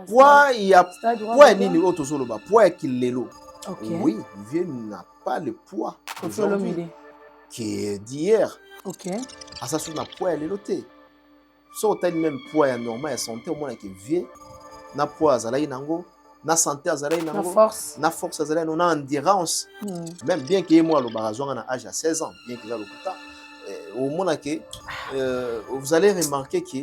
Poids, il y a poids nini autosoloba, poids qu'il lelo. Oui, Vieux n'a pas le poids d'aujourd'hui qui est d'hier. OK. À ça sur na poids leloté. So t'as même poids normal et santé au moins que Vieux na poids azalai nango, na santé azalai nango, na force azalai nango, na endurance. Même bien que moi le barazon à âge à 16 ans, bien que là le putain au moins que vous allez remarquer que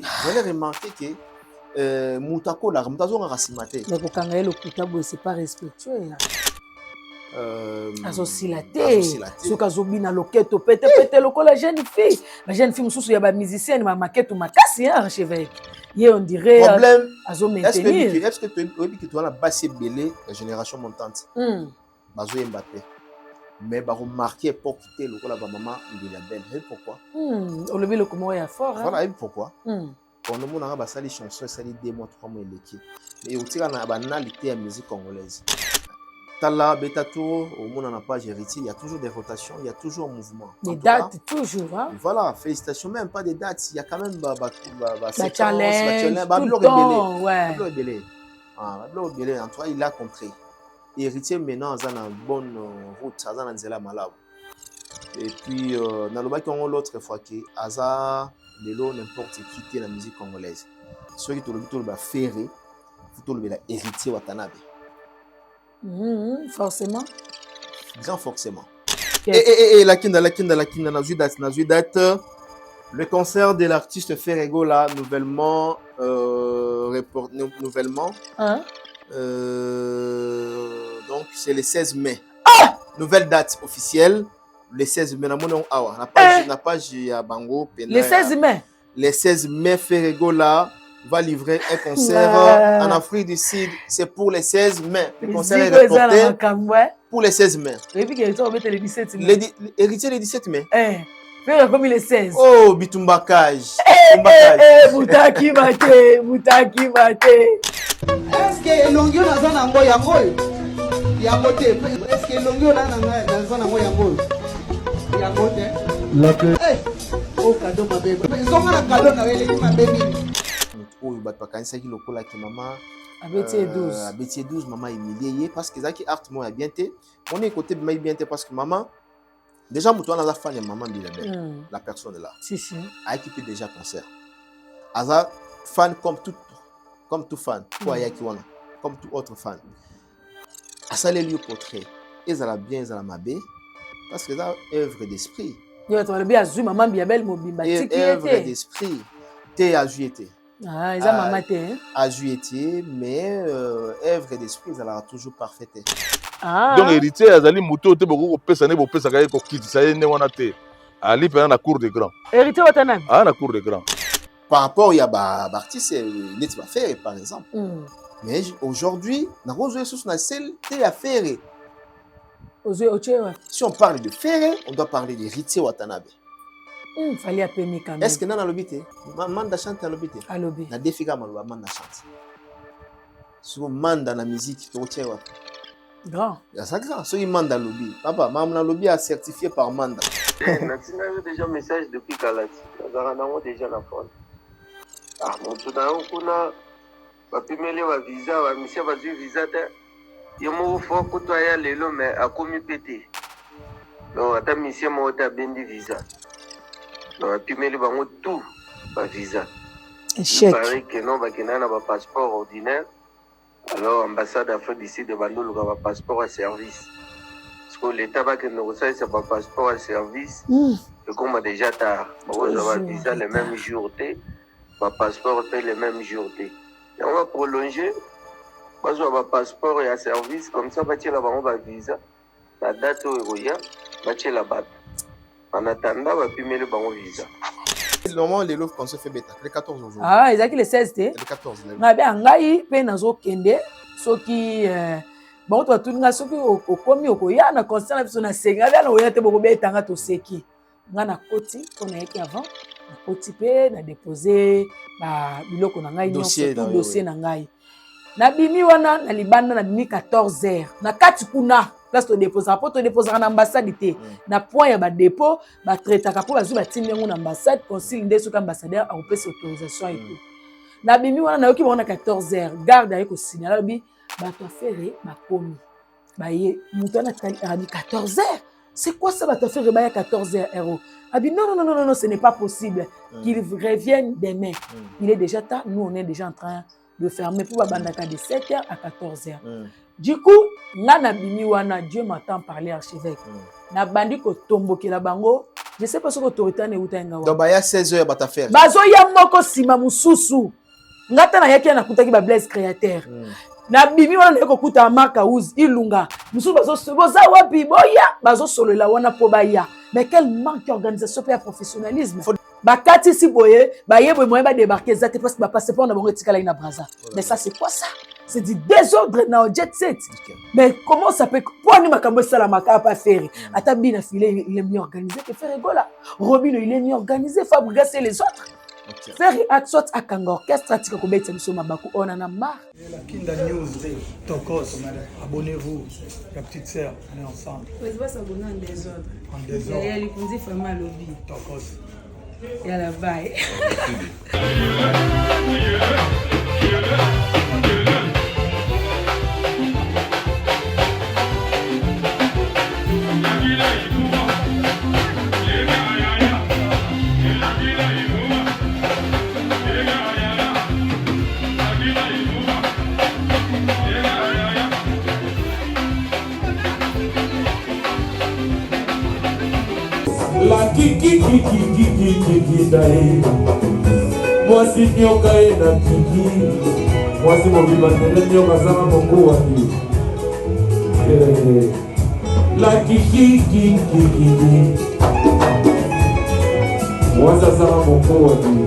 Moutako la Moutazo a rasimate. Mais pour quand le Koutabo c'est pas respectueux. Asosilaté. Ce cas où na loketo pété la jeune fille mususu ya ba musicienne ma maquette ou ma casse archevêque. Et on dirait problème azo maintenir. Est-ce que tu dois la basse belé la génération montante. Bazo Mbappé. Mais ba remarquer pour quitter le la maman il est belle. Et pourquoi on le veut comment est fort. Voilà, et pourquoi quand on a basé les chansons, ça dit 2 mois 3 mois l'équipe. Et au tir na banalité à musique congolaise. Tala, Betato, au monde en a pas héritier, il y a toujours des rotations, il y a toujours un mouvement. Des dates, toujours. Hein? Voilà, félicitations, même pas des dates, il y a quand même challenge, en toi, il a compris. Héritier, maintenant, il a une bonne route, il a une zéla malade. Et puis, dans le bac, on l'autre fois qui Aza, Lelo, n'importe qui quitter la musique congolaise. Ceux qui te le ferré, il faut le héritier Watanabe. Forcément. Grand forcément. Et la kinda, date. Le concert de l'artiste Ferrego là, nouvellement. Donc c'est le 16 mai. Nouvelle date officielle. Le 16 mai. La page à Bango. Le 16 mai. Le 16 mai, Ferrego là va livrer un concert en Afrique du Sud. C'est pour le 16 mai. Le concert est reporté pour le 16 mai. Héritier le 17 mai. Comme il est 16. Oh, Bitumbakaj. Moutaki Mate. Est-ce que l'ongio n'a pas un boy à moi? Est-ce que l'ongio n'a pas un boy à moi? Oh, cadeau, ma bébé. Ils ont un cadeau, ma bébé. Oh, il va pas cancer qui le colle avec maman. Abétié 12. Abétié 12, maman est humiliée parce que Zaki Art moi bien té. On est côté de bien té parce que maman déjà mutuana la fan de maman de la personne là. Si. A équipé déjà concert. Aza fan comme tout fan. Toi Yaki wana comme tout autre fan. À ça les lieux portrait. Ils ont bien ils ont mabé parce que ça œuvre d'esprit. Yo tu vas bien azu maman bien belle mobimba tiki œuvre d'esprit. Té a juité. Ah, ils ont maman té. A juité mais œuvre d'esprit ça l'a toujours parfaite. Donc héritier azali muto te boko pesa ne bo pesa ka ko kitisa ne wana te. Ali pe na cour de grand. Héritier watana. Ah na cour de grand. Par rapport il y a artiste net va faire par exemple. Mais aujourd'hui na rozo sous na celle te à faire. Si on parle de Ferré, on doit parler d'héritier Watanabe. Fallait appeler quand même. Est-ce que dans l'obité, manda chante à l'obité. À l'obé. Na défiga maloba manda chante. Sur manda na musique to tchewa. Grand. Ça grand. So il manda lobby. Papa, mamna lobby a certifié par manda. Natina déjà message depuis Kalati. Nazarana déjà la phone. Ah mon tout dans kuna ba pimele wa visa wa monsieur va du visa te. Yemo fo kotoya lelo mais a komi pété. Donc ata monsieur mo ta bendi visa. Donc pimele bango tout ba visa. Échec. Il paraît que non ba kenana ba passeport ordinaire. Alors ambassade Afrique du Sud de Bandolo ba passeport à service. Parce que l'état va que nous ça c'est pas passeport à service. Et comme déjà tard, on va visa le même jour té, ba passeport té le même jour té. Et on va prolonger. Parce qu'on va passeport et à service, comme ça, on va visa. La date où il y a, là-bas. En attendant, on va primer le visa. Normalement, les lots qu'on se fait bêta, les 14 jours. Ah, ils ont le 16, les 14. Mais bien, ngai pe nazo kende, ceux qui bon toi tout nga ceux qui au komi au koya na constant na na senga bien oya te boko beta nga to seki. Nga na koti, on a été avant, na koti pe na déposer ba biloko na ngai dossier na ngai. Na bimi wana na libanda na bimi 14h na kati kuna place to déposer pour to déposer na ambassade té na point ya ba dépôt ba traiter ka pour bazui ba timbi ngo na ambassade consul ndeso ka ambassadeur a opesa autorisation et tout Na bimi wana na yoki ba 14h garde ayi ko signaler bi ba to faire ba komi. Ba ye mutana a dit 14h. C'est quoi ça va te faire ba 14h héros? A dit non, ce n'est pas possible qu'il revienne demain. Il est déjà tard, nous on est déjà en train de fermer pour Babandaka de 7h à 14h. Du coup, là na bimi wana Dieu m'entend parler archevêque. Na bandi ko tomboki la bango. Je sais pas ce que l'autorité n'est pas en donc, il y a 16h, tu as fait. Bazo ya moko sima mususu. Ngata na yaki na kutaki ba Blaise créateur. Na bimi wana na kuta marka uz ilunga. Mususu bazo boza wapi boya bazo solo la wana po baya. Mais quel manque d'organisation et de professionnalisme. Bakati si boye, baye boye moyen ba débarquer zate parce que ba passer pas na bongo tikala ina braza. Mais ça c'est quoi ça? C'est du désordre dans le jet set. Mais comment ça peut... Pourquoi nous makambo sala maka pas faire? Atabi na filé il est mieux organisé que faire Egola. Robino il est mieux organisé, Fabrice et les autres. Faire Atsot à Kanga orchestre atika ko beta biso mabaku on en a marre. La Kinda News Tokos, abonnez-vous la petite sœur, on est ensemble. Vous va s'abonner en désordre. En désordre. Il y a les conduits vraiment lobby. Tokos. Il y a la baille. La kiki dae. Moi si nyoka na kiki. Moi si mon vivant nyoka sama mongo wani. La kiki. Moi ça sama mongo wani.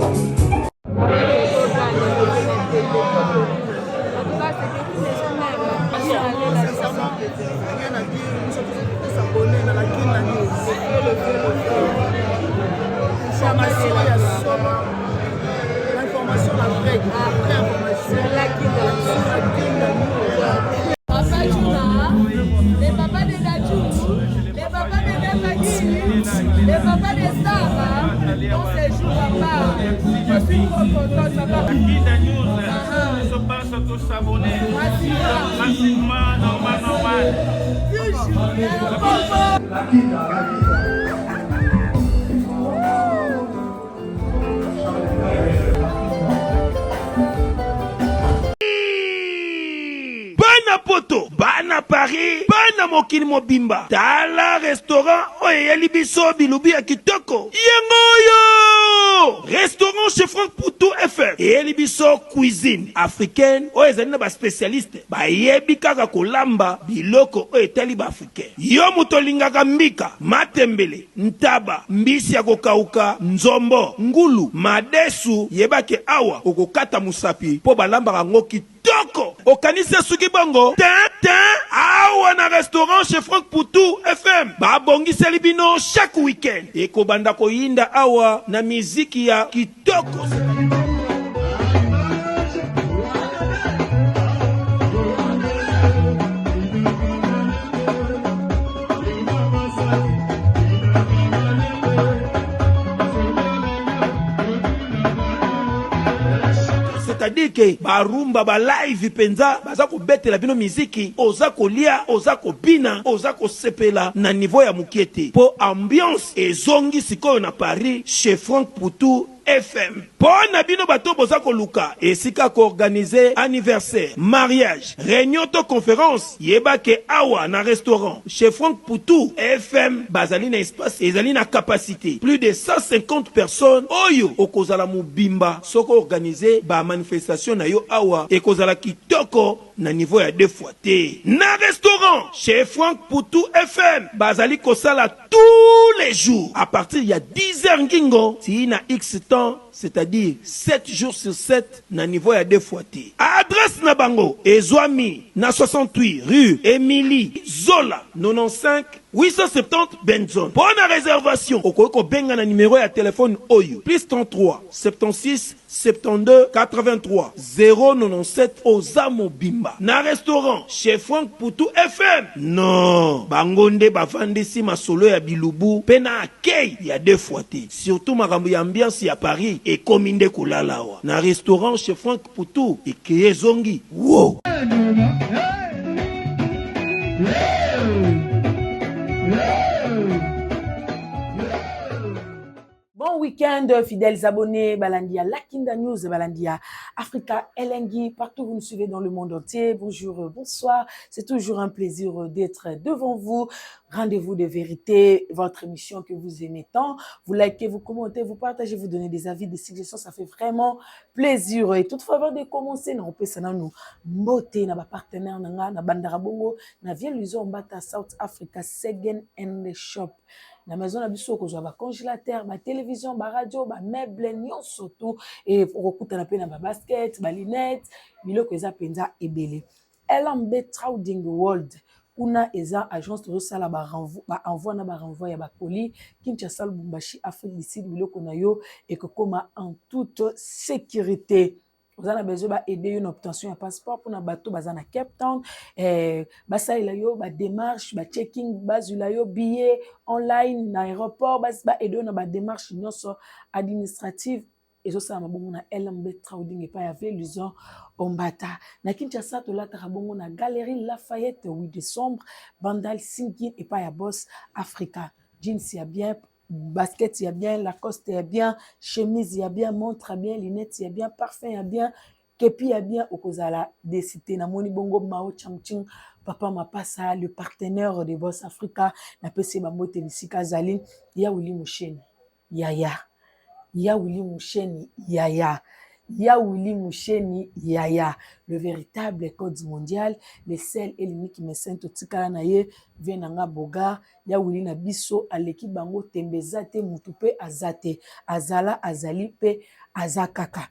L'information la vraie, Papa Juna, les papas de Dajou, les papas de Dafagui, les papas de Sara, dans ces jours à part. Je suis trop contente, papa. Se passe à tous s'abonner. Massivement, normal. Bana poto, bana Paris, bana mokili mobimba. Tala restaurant oye libiso bilubi ya kitoko. Yengoyo! Restaurant chez Franck Poutou FM. Et libiso cuisine africaine. Oye zani na ba spécialiste. Ba yebi kaka kolamba biloko oye tali ba africain. Yo mutolingaka mbika, matembele, ntaba, mbisi ya kokauka, nzombo, ngulu, madesu, yebake awa, okokata musapi, po balamba rango kitoko. Okanisa suki bongo, awa na restaurant chez Franck Poutou FM. Ba bongi selibino chaque week-end. Eko banda ko yinda awa na miziki ya kitoko. C'est-à-dire que barumba ba live penza baza ko betela bino miziki oza kolia oza kopina oza kosepela na niveau ya mukiete po ambiance ezongi sikoyo na Paris chez Franck Poutou FM. Pona bino bato boza koluka esika ko organiser anniversaire, mariage, réunion to conférence, yebake awa na restaurant chez Franck Poutou FM bazali na espace ezali na capacité plus de 150 personnes oyo okozala mubimba soko organiser ba manifestation na yo awa ekozala kitoko na niveau ya 2 fois te. Na restaurant chez Franck Poutou FM bazali kosala tous les jours à partir ya 10h ngingo ti na X temps, c'est-à-dire 7 jours sur 7 na niveau ya 2 fois te. Adresse na bango ezwami na 68 rue Émilie Zola 95 870 Benson. Pour la réservation, au benga na numéro de téléphone Oyo. Plus 33 76 72 83 097 Ozamo Bimba. Na restaurant chez Franck Poutou FM. Non, bangonde bavandisi masolo ya bilubu pena akei ya deux fois te. Surtout makambo ya ambiance ya Paris et kominde kulalawa. Na restaurant chez Franck Poutou et Zongi. Wow. Bon week-end, fidèles abonnés, Balandia Lakinda News, Balandia Africa Elengi, partout où vous nous suivez dans le monde entier. Bonjour, bonsoir. C'est toujours un plaisir d'être devant vous. Rendez-vous de vérité, votre émission que vous aimez tant. Vous likez, vous commentez, vous partagez, vous donnez des avis, des suggestions. Ça fait vraiment plaisir. Et toutefois, avant de commencer, on peut nous moter na partenaire na Bandarabongo, na Vieux Luso Mbata South Africa, Segen and Shop. La maison na biso kozwa ba congélateur, ba télévision, ba radio, ba meuble nyonso tout et rokuta na pe na ba basket, ba lunettes, biloko eza penza ebele. LMB Trading World kuna eza agence de sala ba envoi na ba renvoi ya ba colis Kinshasa Lubumbashi Afrique du Sud biloko na yo et que koma en toute sécurité. Vous avez besoin d'aider une obtention de passeport pour un bateau basé à Cape Town. Basa ilayo ba démarche, ba checking, bas ilayo billet online na aéroport, bas aider une démarche administrative. Et ça ça mabongo na LMB Trading et pas avec l'usant Ombata. Na Kinshasa to la tarabongo na Galerie Lafayette 8 décembre, Bandal Singin et pas ya Boss Africa. Jeans y a bien, basket, il y a bien, Lacoste, il y a bien, chemise, il y a bien, montre, il y a bien, lunettes, il y a bien, parfum, il y a bien, kepi, il y a bien, Okozala, des cités, na moni bongo, Mao Chamching, Papa Mapasa, le partenaire de Boss Africa, na PC Bambote, Bissika Zaline, ya Willy Moucheni, Yaya, ya Willy Moucheni, Yaya. Ya Willy Moucheni Yaya, le véritable code mondial, le seul et l'unique médecin totikala na ye venanga boga ya Willy na biso aleki bango tembezate mutupe azate azala azali pe azakaka.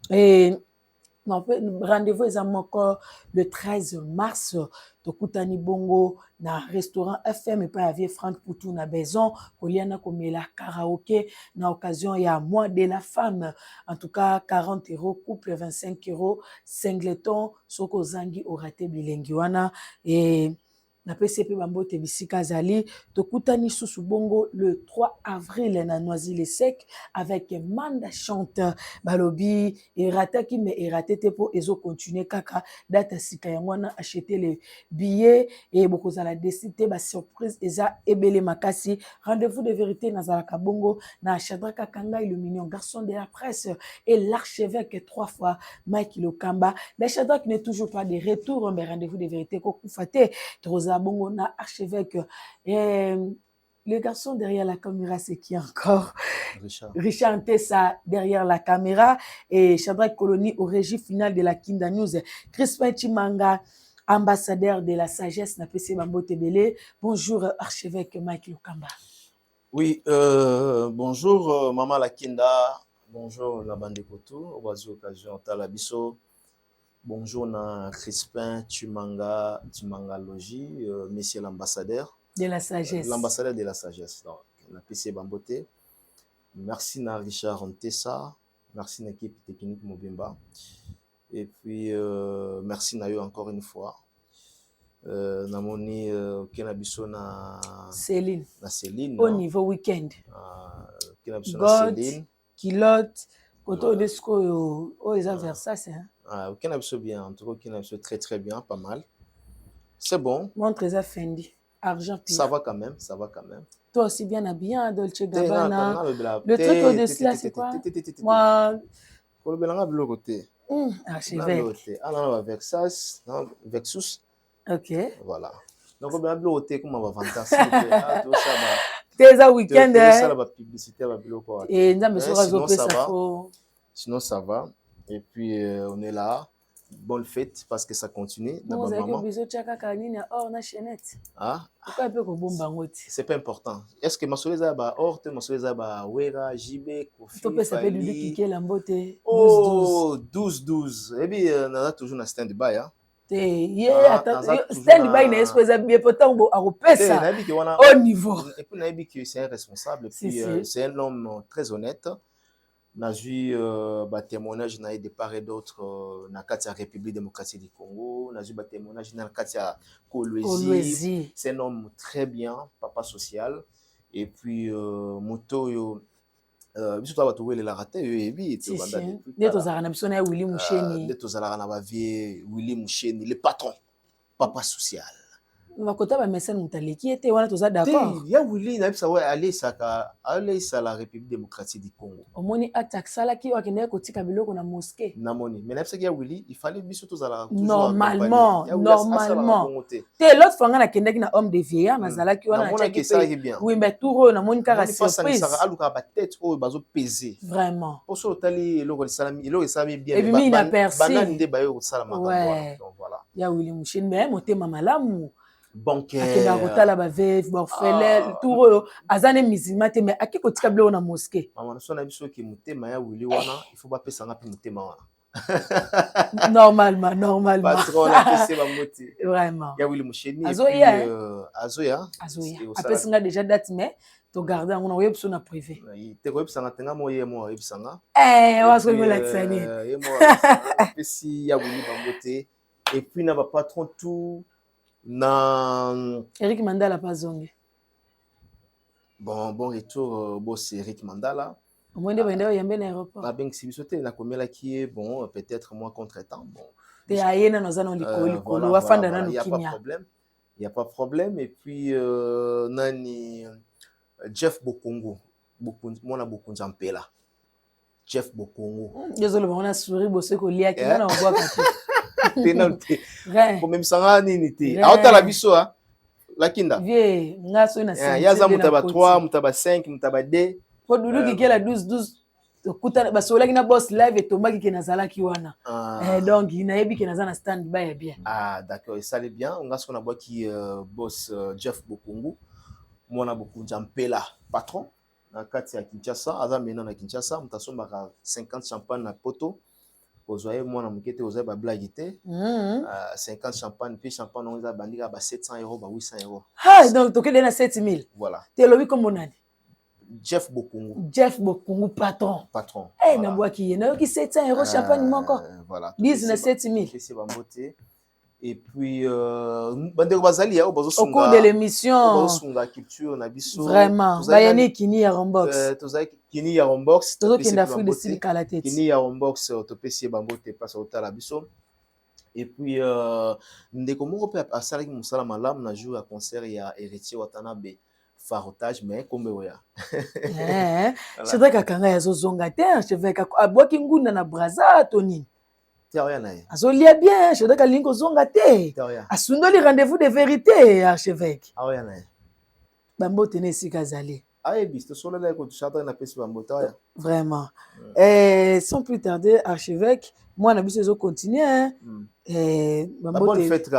Et rendez-vous est encore le 13 mars. Tokutani bongo na restaurant FM et pas avec Franck Poutou na Maison Koliana komela karaoké na occasion ya mois de la femme. En tout cas 40 €, couple 25 €, singleton soko zangi orate bilengi wana et na PCP Bambote Bissika Zali, tokutani susu bongo le 3 avril na Noisy-le-Sec avec Manda Chante Balobi et rataki mais raté pour ezo continuer kaka data sika yangwana acheter les billets et beaucoup za la décider ba surprise eza ebele makasi. Rendez-vous de vérité na zalaka bongo na Shadraka Kanga Illumination garçon de la presse et l'archevêque 3 fois Mike Lokamba. Mais Shadraka n'est toujours pas de retour, mais rendez-vous de vérité ko kufate Rosa bongo na archevêque et le garçon derrière la caméra c'est qui encore Richard Ntessa derrière la caméra et Shadrack Colony au régie finale de la Kinda News. Crispin Chimanga ambassadeur de la sagesse na PC Bambote Belé. Bonjour archevêque Mike Lokamba. Oui, bonjour maman la Kinda, bonjour la bande Koto, obazi occasion talabiso. Bonjour na Crispin Chimanga Logi, monsieur l'ambassadeur de la sagesse. L'ambassadeur de la sagesse, donc, la PC Bambote. Merci na Richard Ntessa, merci na l'équipe technique Mobimba. Et puis merci na yo encore une fois. Na moni kenabiso na Céline. Na Céline. Au niveau week-end. Kenabiso na Céline. Kilote, koto desko o eza Versace hein. Aucun absolu bien, en tout cas, aucun absolu très très bien, pas mal. C'est bon. Montre ça Fendi, argent pire. Ça va quand même, ça va quand même. Toi aussi bien habillé, Dolce Gabbana. Le truc au-dessus là, c'est quoi? Moi. Pour le belanga bleu côté. Archevêque. Ah non, Versace, non, Vexus. Ok. Voilà. Donc, on va bleu côté, comment on va vendre ça? T'es un week-end. Ça, la publicité, va bleu quoi. Et non, mais sinon, ça va. Et puis, on est là. Bonne fête parce que ça continue. Ah? C'est pas important. Est-ce que ma soeur a or, ma soeur a Wera, JB, Kofi, oh, 12-12. Et bien, on a toujours un stand-by. stand-by na espèce bien pourtant akopesa au niveau. Et puis nayebi que c'est un responsable, et puis c'est un homme très honnête. On a vu témoignage de part et d'autre dans la République démocratique du Congo. On a vu témoignage dans la Kolwezi. C'est un homme très bien, papa social. Et puis moto biso to batoué la raté et bi to banda de to zara na biso na Willy Musheni de to zara na ba vie Willy Musheni le patron papa social bakota ba message mutaleki ete wana toza d'accord ya Willy na bisa ouais aller ça la République démocratique du Congo omoni attaque sala ki wakende ko tika biloko na mosquée na moni mais na bisa ya Willy il fallait biso to zara normalement te l'autre fois ngana kendaki na homme de vieillard na zala ki wana na oui mais tout na moni kaka surprise ça aluka ba tête o bazo peser vraiment pour so tali eloko salami eloko salami bien mais banane de bayo salama donc voilà ya Willy Musheni mais motema malamu bancaire akenda kotala ba veuve orphelin tout azane musulman te mais akiko tika bilo na mosquée mama so na biso ki mutema ya Willy wana il faut pas pesa nga pe mutema wana normalement patron na pesa ba moti vraiment ya Willy Musheni azoya apesi nga déjà date mais to garder ngona oyebso na privé te ko yebsanga tenga moye mo yebsanga waso ko laksani yemo pesi ya Willy ba moti et puis na ba patron tout na Eric Mandala pas zonge bon retour boss Eric Mandala au moins de bende yembe na aéroport ba beng sibisote na komela qui est bon peut-être moins contre-temps bon te ayena noza no likolo wa fanda na nukinya il y a pas problème et puis nani Jeff Bokongo mona Bokonza mpela Jeff Bokongo désolé on souri bosse ko lia ki na ngwa kati penalty ko même sanga nini te aota la biso la kinda vie ngaso na 5 ya za mutaba 3 mutaba 5 mutaba 2 ko dulu ki kela 12 kuta basola kina boss live etombaki ke nazala ki wana donc inayebi ke nazana stand by ya bien d'accord et ça allait bien ngaso na bwa ki boss Jeff Bokongo mona Bokonza mpela patron na kati ya Kinshasa aza mena na Kinshasa mutasomba 50 champagne na poto ozoye mwana mukete ozoye ba blague te 50 champagne puis champagne on a bandika ba 700 euros ba 800 euros donc tokende na 7000 voilà te lobi comme nani Jeff Bokongo patron na bwa ki yena ki 700 euros champagne moko voilà 10 na 7000 c'est ba mbote et puis bande bazali ya obazo sunga au cours de l'émission obazo sunga culture na biso vraiment bayani kini ya Rombox tozaki kini ya Rombox tozokenda Afrique de Sud kala tete kini ya Rombox topesi bambote passe au tala biso et puis ndeko moko pe asalaki musala malamu na jour ya concert ya Héritier Watanabe Farotage mais kombe oya c'est vrai kakanga yazo zonga te cheveux abwaki ngunda na braza tonini azolia bien archevêque alingi kozonga te asundoli rendez-vous de vérité archevêque bambote na esika azali vraiment sans plus tarder archevêque mwana biso ezocontinue na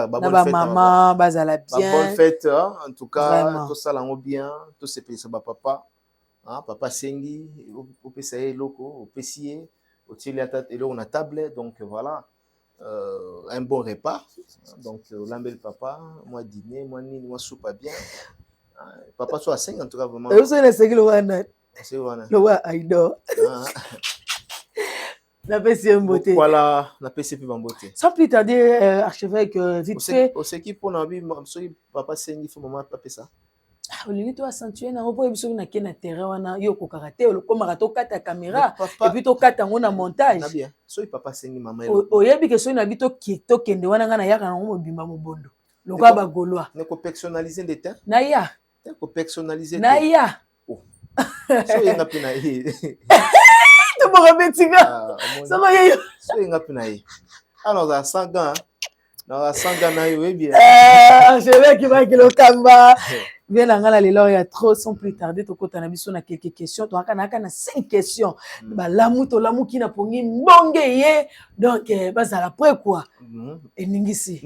bamama bazala bien bonne fête en tout cas tosala yango bien tosepelisa bapapa papa sengi opesa ye eloko opesi ye au-dessus on a table donc voilà un bon repas donc l'ambel papa moi dîner moi ni moi soupe bien papa soit à 5 en tout cas vraiment vous savez c'est que le wa aido la PC beauté voilà la PC puis beauté sans plus tarder archevêque vite fait au ce qui pour na bi papa sengi faut maman papa ça olingi to accentuer na ropo biso na kena terrain wana yo ko karaté o komaka to kata caméra et puis to kata ngo na montage na bien so papa sengi mama oyebi ke so na bito to kende wana ngana yaka na ngo bimba mobondo lokwa ba goloa ne ko personnaliser des temps na ya ko personnaliser na ya so yenga pina hi to mo betinga so mo yeyo so yenga pina hi alors ça sanga na sanga na yo bien je vais qui va kilo kamba bien la ngala lelo ya trop sans plus tarder to kota na biso na quelques questions to aka na 5 questions ba lamu to lamu ki na pongi mbonge ye donc bazala après quoi eningisi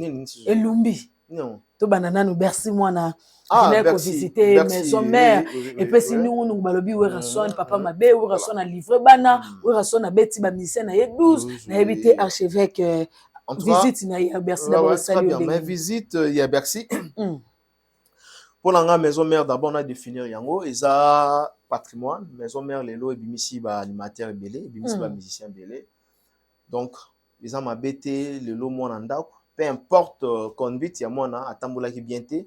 elumbi non to banana no merci moi na venir ko visiter maison mère et puis si nous balobi we rason papa mabe we rason na livrer bana we rason na beti ba mission na ye 12 na éviter archevêque en tout cas visite na ya Bercy d'abord très bien mais visite ya Bercy pour la maison mère d'abord on a définir yango eza patrimoine maison mère lelo ebimisi ba animateur belé ebimisi ba musicien belé donc ils ont mabete lelo mwana ndako peu importe conduite ya mwana atambola ki bien té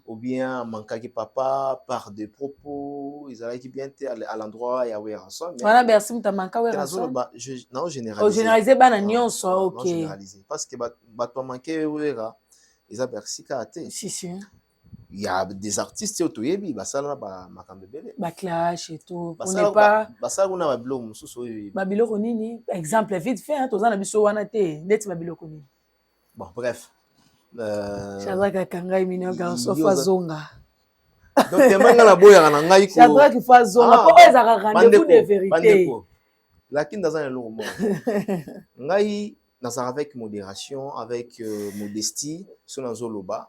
ou bien manka ki papa par des propos ils allaient ki bien té à l'endroit ya Weranson voilà Bercy mutamanka Weranson non généraliser généraliser bana nyonso OK non généraliser parce que bato manqué Wera ils a Bercy ka té si il y a des artistes autoyebi basala ba makambe belé ba clash et tout on n'est pas basala kuna ba bilo mususu ba biloko nini exemple vite fait hein tozana biso wana té ndeti ba biloko nini bon bref Shadrack Kangai minyoka sofa zonga donc tellement la boya na ngai ko Shadrack fa zonga po ezaka rendez-vous de vérité lakini dans un long moment ngai nazara avec modération avec modestie sur nazoloba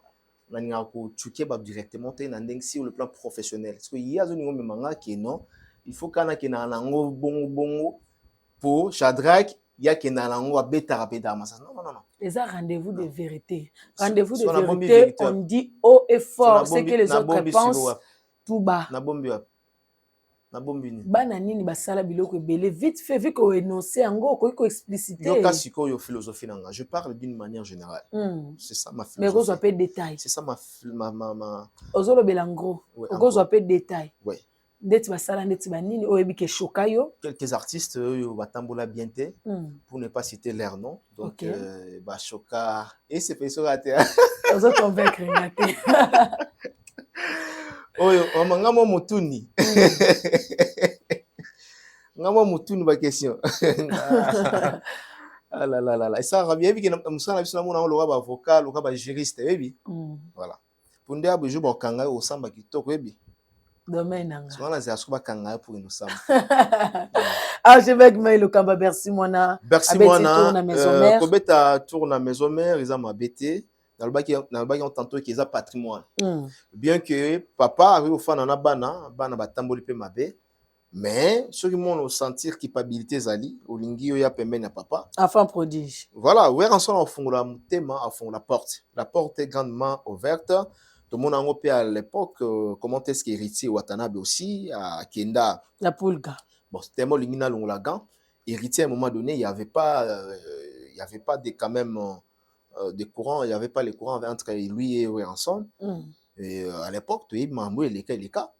nanga ko chuke ba directement te na ndeng sur le plan professionnel parce que il y a zone ngombe manga qui non il faut kana ke na nango bongo pour Shadrack ya ke na nango abeta rapida massa non les rendez-vous de vérité rendez-vous de vérité on dit haut et fort c'est que les autres pensent tout bas na bombi ni bana nini basala biloko ebele vite fait vu qu'on énoncer yango ko expliciter yo kasi ko yo philosophie nanga je parle d'une manière générale c'est ça ma philosophie mais rose un peu détail c'est ça ma ozolo belango rose un peu détail ouais ndeti basala ndeti banini oyebi ke choka yo quelques artistes yo batambola bien té pour ne pas citer leur nom donc ba choka et c'est pas sur raté ozo convaincre ngate oyo ngamo mutuni ngamo mutuni ba question ah là là là ça rabia bi ke musala biso na mona lo ba avocat lo ba juriste ebi voilà pour ndia bo jobo kanga o samba kitoko ebi domaine nanga sona za suba kanga pour nous samba archevêque Maïlo Kamba Bercy mwana ko beta tour na maison mère ils a mabete na lobaki on tantôt qu'ils a patrimoine bien que papa arrive au fan na bana batamboli pe mabe mais ceux qui m'ont sentir culpabilité zali olingi yo ya pembeni na papa enfant prodige voilà ouais ensemble on fond la mutema à fond la porte est grandement ouverte tout le monde en opé à l'époque comment est-ce qu'héritier Watanabe aussi à Kenda la Pulga bon c'était moi lingina longlagan héritier à un moment donné il y avait pas de quand même de courant, il n'y avait pas les courants entre lui et Weranson. Et à l'époque, tu es mamou et les cas.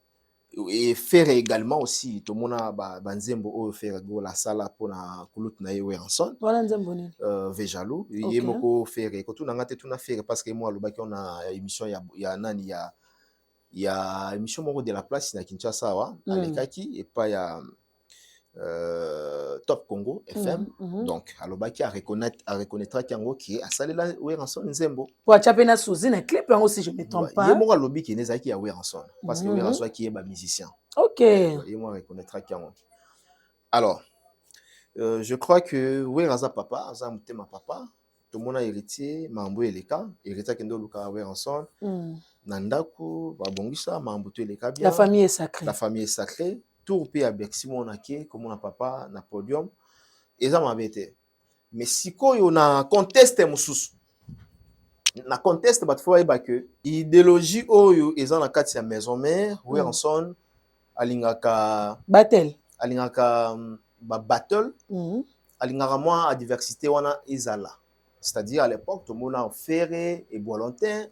Et faire également aussi, tout le monde a banzembo ou faire la salle pour la couloute na Weranson. Voilà nzembo ni. Vejalou, et moko faire quand tout n'angate tout na faire parce que moi le baki on a émission il y a émission moko de la place na Kinshasa wa alekaki et pas il y a Top Congo FM donc alobaki a reconnaître kango qui a salé la Weranson nzembo pour chapena souzi na clip yango si je me trompe pas yemo alobi ki nezaki ya Weranson parce que Weranson qui est ba musicien OK yemo reconnaître kango alors je crois que Weranza papa aza mutema papa tout mon héritier mambo eleka héritier kendo luka Weranson nandaku babongisa mambo to eleka bien la famille est sacrée tout pe ya Bercy monake comme na papa na podium eza mabete mais sikoyo na conteste mususu na conteste batfo ba que idéologie oyo eza na kati ya maison mère Weranson alingaka battle alingaka moi à diversité wana izala c'est-à-dire à l'époque tout le monde a ferré et volontaire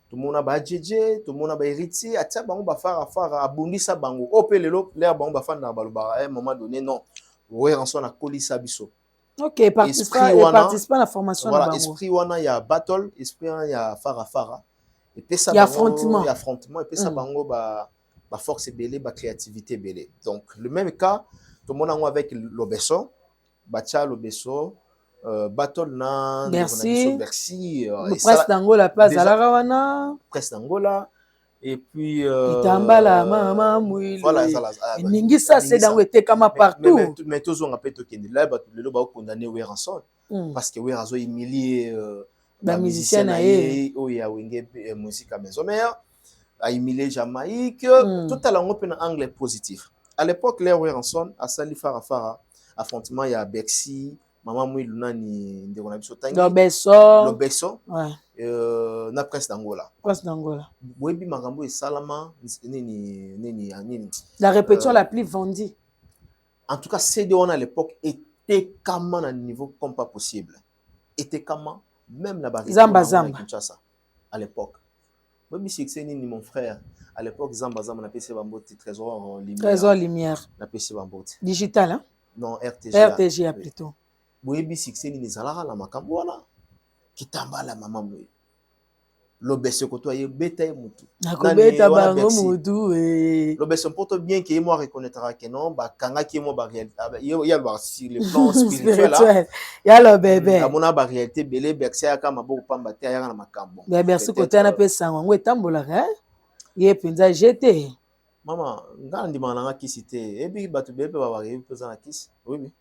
tout le monde a badjé, tout le monde a héritier, à tia bango ba fara abundisa bango. Opelelo l'air bango ba fana baluba à un moment donné non. Weranson a colisa biso. OK, participe à la formation voilà, esprit wana ya battle, esprit wana ya fara. Et puis ça il y a affrontement, et puis ça bango ba force belé, ba créativité belé. Donc le même cas, tout le monde a avec l'obesso, bacha l'obesso battle na Bercy presse d'Angola place à wana presse d'Angola et puis Itambala mama mwili voilà ningi ça c'est dans était comme partout mais tous on appelle tokendi là le ba condamné Weranson parce que Weranson humilié la musicien na ye o ya wenge musique à maison mère a humilié Jamaïque tout à l'angle en anglais positif à l'époque les Weranson a sali fara affrontement il y a Bercy maman Mouilou nani ndeko na biso tangi Lobesso ouais na presse d'Angola boyebi makambo esalama nini la répétition la plus vendue en tout cas CD on à l'époque était comment à niveau comme pas possible était comment même la barrière Zamba Kinshasa à l'époque boyebi succès nini mon frère à l'époque Zamba on a PC Bamboti Trésor Lumière na PC Bamboti digital hein non RTGA plutôt boyebi succès nini zalaka la makambo wana kitambala maman Mouilou Lobesso koto aye beta e mutu nakobeta bango mutu Lobesso poto bien que moi reconnaîtra que non ba kanga ki mo ba réalité il y a le plan spirituel là ya lo bébé amona ba réalité belé berse aka maboko pamba te ya na makambo bien merci kote na pesa ngo etambola hein ye penza jeté mama ngandi mananga kisité et puis batu bebe ba ba pesa na kisi oui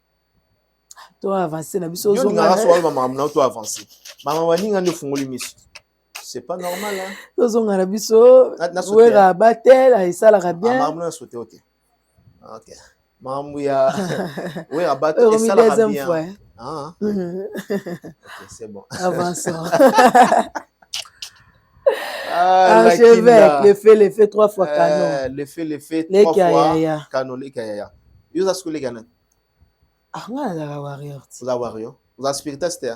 to avancer na biso zo ngara so alba mama na to avancer mama waninga ndo fungoli miso. C'est pas normal hein. Tozonga na biso wera batel esalaka bien. Mamu na sauté OK. OK. Mamu ya wera batel esalaka bien. Ah. OK, c'est bon. Avançons. Archevêque, le fait 3 fois canon. Le fait 3 fois canon les kaya. Yoza skole gana. Ah nga la warrior. Vous aspirita c'était.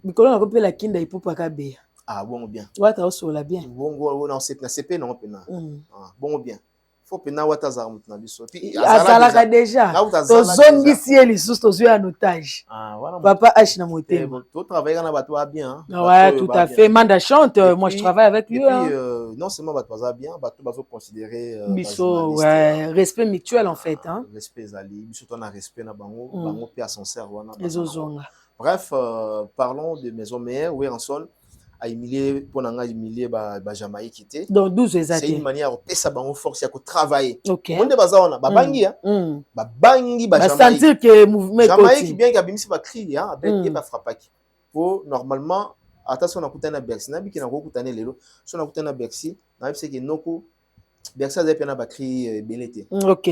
Mikolo na kopela kinda ipopa kabe. Ah bon bien. Wata osola bien. Bon non c'est na CP non pena. Ah bon bien. Faut pena wata za mutna biso. Puis azalaka déjà. Tozongisi elisusu tozwi en otage. Ah voilà. Papa H na motema. Tu travailles na bato bien. Ouais, tout à fait. Manda chante, moi je travaille avec lui. Et puis non seulement bato bien, bato bazo considérer biso ouais, respect mutuel en fait hein. Respect zali, biso to na respect na bango, bango pe ascenseur wana. Ezozonga. Bref, parlons de maison mère où Ranson a humilié pour n'anga humilié ba Jamaïque quitté. Donc 12 exact. C'est une manière de pesa bango force ya ko travailler. OK. Monde baza ba bangi hein. Ba bangi ba Jamaïque. Ba sentir que mouvement Jamaïque bien ka bimisi ba cri hein avec ba frappaki. Pour normalement attention na kutana Bercy na biki na ko kutana lelo. So na kutana Bercy na bisi ke noko Bercy za pena ba cri belete. OK.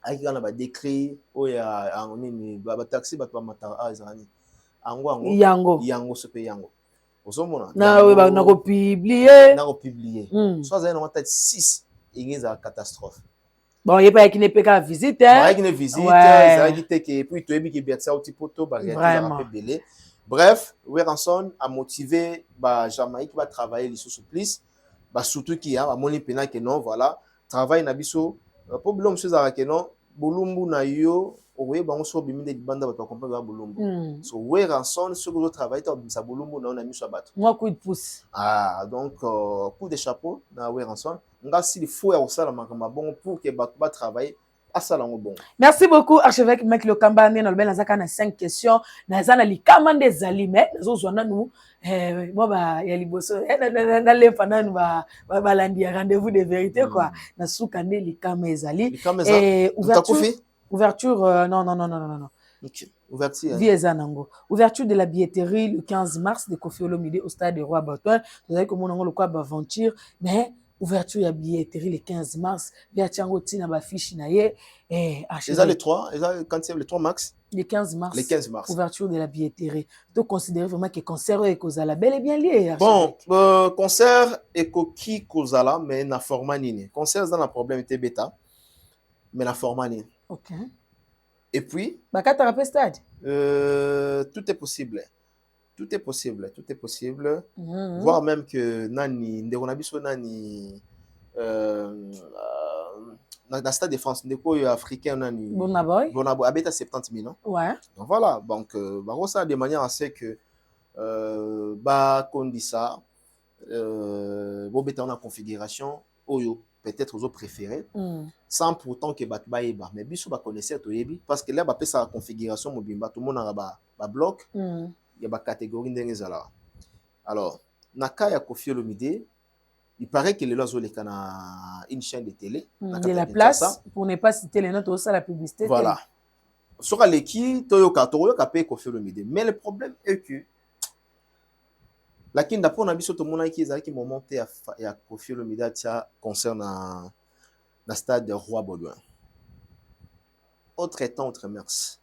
Aiki kana ba décrit oya nini ba taxi ba mata azani. Yango se paye yango. Ozomona na ko publier soit ça na tête 6 ingeza catastrophe bon il pas qui ne peut pas visiter hein qui ne visite ça dit que puis tu es qui Bercy au tipoto ba réalité belé bref Weranson a motivé ba Jamaïque va travailler les sous plus ba surtout qui a moni pena que non voilà travail na biso problème chose à que non bolumbu na yo oye bango so biminde banda bato comprendre bolumbu so Weranson ce que travail to sa bolumbu na on miso bato moi coup de pouce donc coup de chapeau na Weranson nga si il faut ya sala makamba bon pour que bato ba travailler asalango bon. Merci beaucoup archevêque Mike Lokamba na lobela nazaka na 5 questions nazana likama ndezali mais nazozwana nous moi ba ya liboso na lefa nanu ba landi rendez-vous de vérité quoi na suka nde likama ezali et ouverture non OK ouverture ouverture de la billetterie le 15 mars de Koffi Olomide au stade de Roi Baudouin vous avez comme on le quoi aventure mais ouverture de la billetterie le 15 mars via Tiango Tina ba fiche na ye ça les 3 quand c'est le 3 max le 15 mars ouverture de la billetterie donc considérer vraiment que concert et kozala bel et bien lié bon concert et qui kozala mais na format nini concert dans la problème était bêta mais na format nini OK et puis bakata rapé stade tout est possible voire même que nani ndeko na biso nani na stade de France ndeko africain nani Bonaboy abeta 70 000 ouais donc voilà donc ça de manière à ce que ba kondisa bobeta na configuration oyo peut-être aux préférés sans pourtant que bat baeba mais biso ba connaisseur toyebi parce que là ba pesa la configuration mobimba tout le monde a ba bloc il y a ba catégorie ndenge zala alors naka ya Koffi Olomide il paraît que le lozo le kana une chaîne de télé de la place pour ne pas citer les notes au la publicité voilà sur l'équipe toyoka pe Koffi Olomide mais le problème est que la kinda pour na biso to mona ki ezaki moment ya Koffi Olomide tia concert na stade de Roi Baudouin autre temps autre mers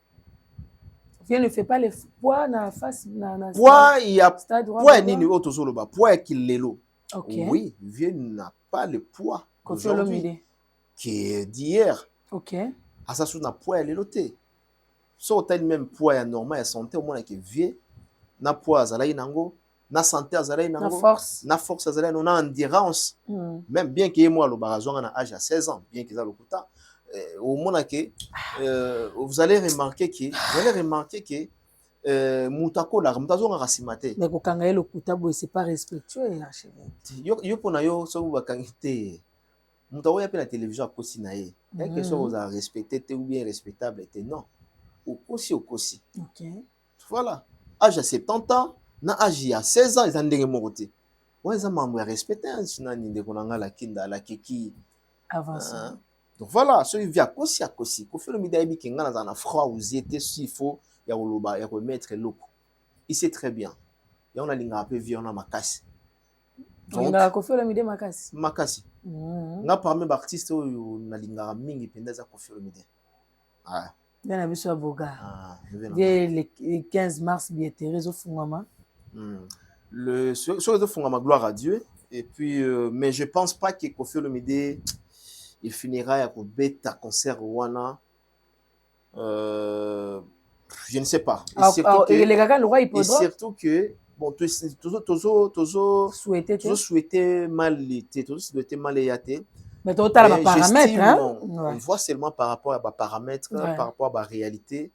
ne fait pas les poids na face poids il y a poids nini otozoloba poids kilelo. Oui, Vieux n'a pas le poids d'aujourd'hui qui est d'hier. OK. À ça sous na poids leloté. So t'as même poids normal santé au moins que Vieux na poids azalai nango na santé azalai nango na force azalai na endurance. Même bien que moi le barazon na âge à 16 ans, bien que ça le coûta au moins que vous allez remarquer que mutako la mutazo ngasimate mais kokanga le kuta boy c'est pas respectueux archevêque yo pona yo so bakangite mutako ya pe la télévision akosi na ye quelque chose à respecter ou bien respectable était non okosi OK voilà âge à 70 ans na âge à 16 ans ils ont ndenge mokote ouais ça m'a respecter nani ndeko nanga la kinda la kiki avance donc voilà celui via kosi ko fait le midaïbi kinga na froid ou zété s'il faut ya koloba ya ko mettre loko il sait très bien ya on a linga peu vie on a makasi donc ko fait le midé makasi nga parmi ba artiste na linga mingi pendeza ko fait le midé ah bien abiso aboga le 15 mars billetterie zo fungama le sur de fungama gloire à Dieu et puis mais je pense pas que Koffi Olomide il finira à beta concert wana je ne sais pas et surtout que bon toujours souhaiter mal l'été toujours souhaiter mal yaté mais total les paramètres on voit seulement par rapport à les paramètres par rapport à la réalité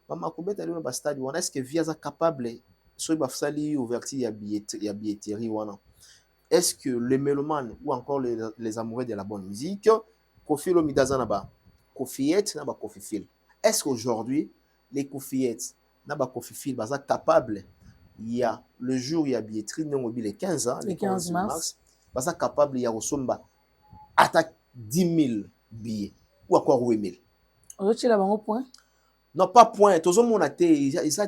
maman kobeta le ba stade wana est-ce que via ça capable sur ba sali ouverture ya billetterie wana est-ce que les mélomanes ou encore les amoureux de la bonne musique Koffi Olomide zanaba Kofiette na ba Koffi Fil est-ce qu'aujourd'hui les Kofiettes na ba Koffi Fil baza capable il y a le jour il y a billetterie non mobile les 15 ans les 15 mars baza capable il y a resomba attaque 10 000 billets ou encore 8 000 aujourd'hui là bango point non pas point tous mon até ils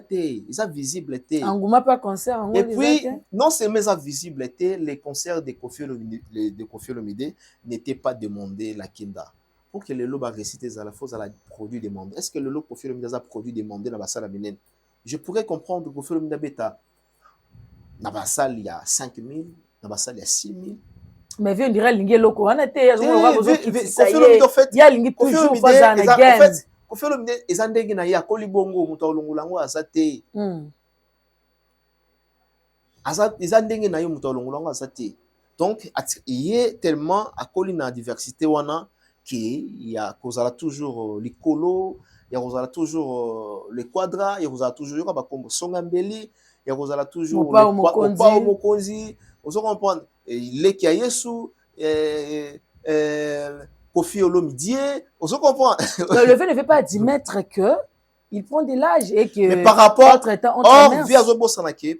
a visible été enguma pas concert et puis non c'est mais ça visible était les concerts de Koffi Olomide n'étaient pas demandés la kinda pour que le lot va réciter à la fois à la produit demandé est-ce que le lot Koffi Olomide a produit demandé dans la salle minen je pourrais comprendre que Koffi Olomide beta dans la salle il y a 5 000 dans la salle il y a 6 000 mais vieux on dirait lingue loko on était Koffi Olomide en fait il y a lingue toujours pas dans la game Koffi Olomide ezandenge na ya kolibongo muta olongolango azate ezandenge na yo muta olongolango azate donc il est tellement akoli na diversité wana qui il y a kozala toujours likolo il y a kozala toujours le quadra il y a kozala toujours ba kombo songambeli il y a kozala toujours le mokonzi ozo comprendre le ki yesu Koffi Olomide, on se comprend. Le fait ne fait pas admettre que il prend de l'âge et que mais par rapport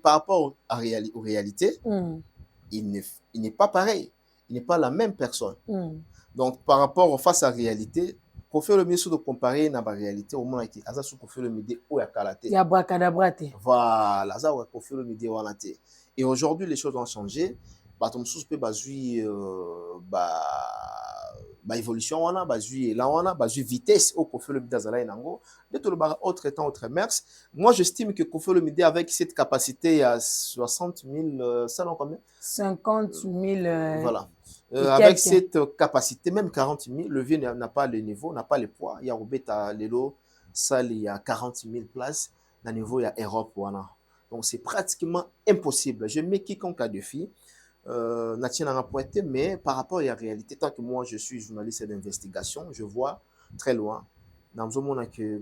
par rapport aux réalités, il n'est pas pareil, il n'est pas la même personne. Donc par rapport face à la réalité, Koffi Olomide de comparer na ba réalité au moins qui aza Koffi Olomide o ya kalate. Ya bracadabrate. Voilà, ça wa Koffi Olomide wana te. Et aujourd'hui les choses ont changé. Ba tom sous pe bazui ba évolution wana bazui là wana bazui vitesse au Koffi Olomide azala nango de tout le bar autre temps autre mers. Moi j'estime que Koffi Olomide avec cette capacité à 60 000 ça non combien 50 000 voilà avec cette capacité même 40 000 le vieux n'a pas le niveau n'a pas le poids il y a Robeta Lelo ça il y a 40 000 places dans niveau il y a Europe wana donc c'est pratiquement impossible je mets quiconque a défi mais par rapport à la réalité, tant que moi je suis journaliste d'investigation, je vois très loin. Dans le monde que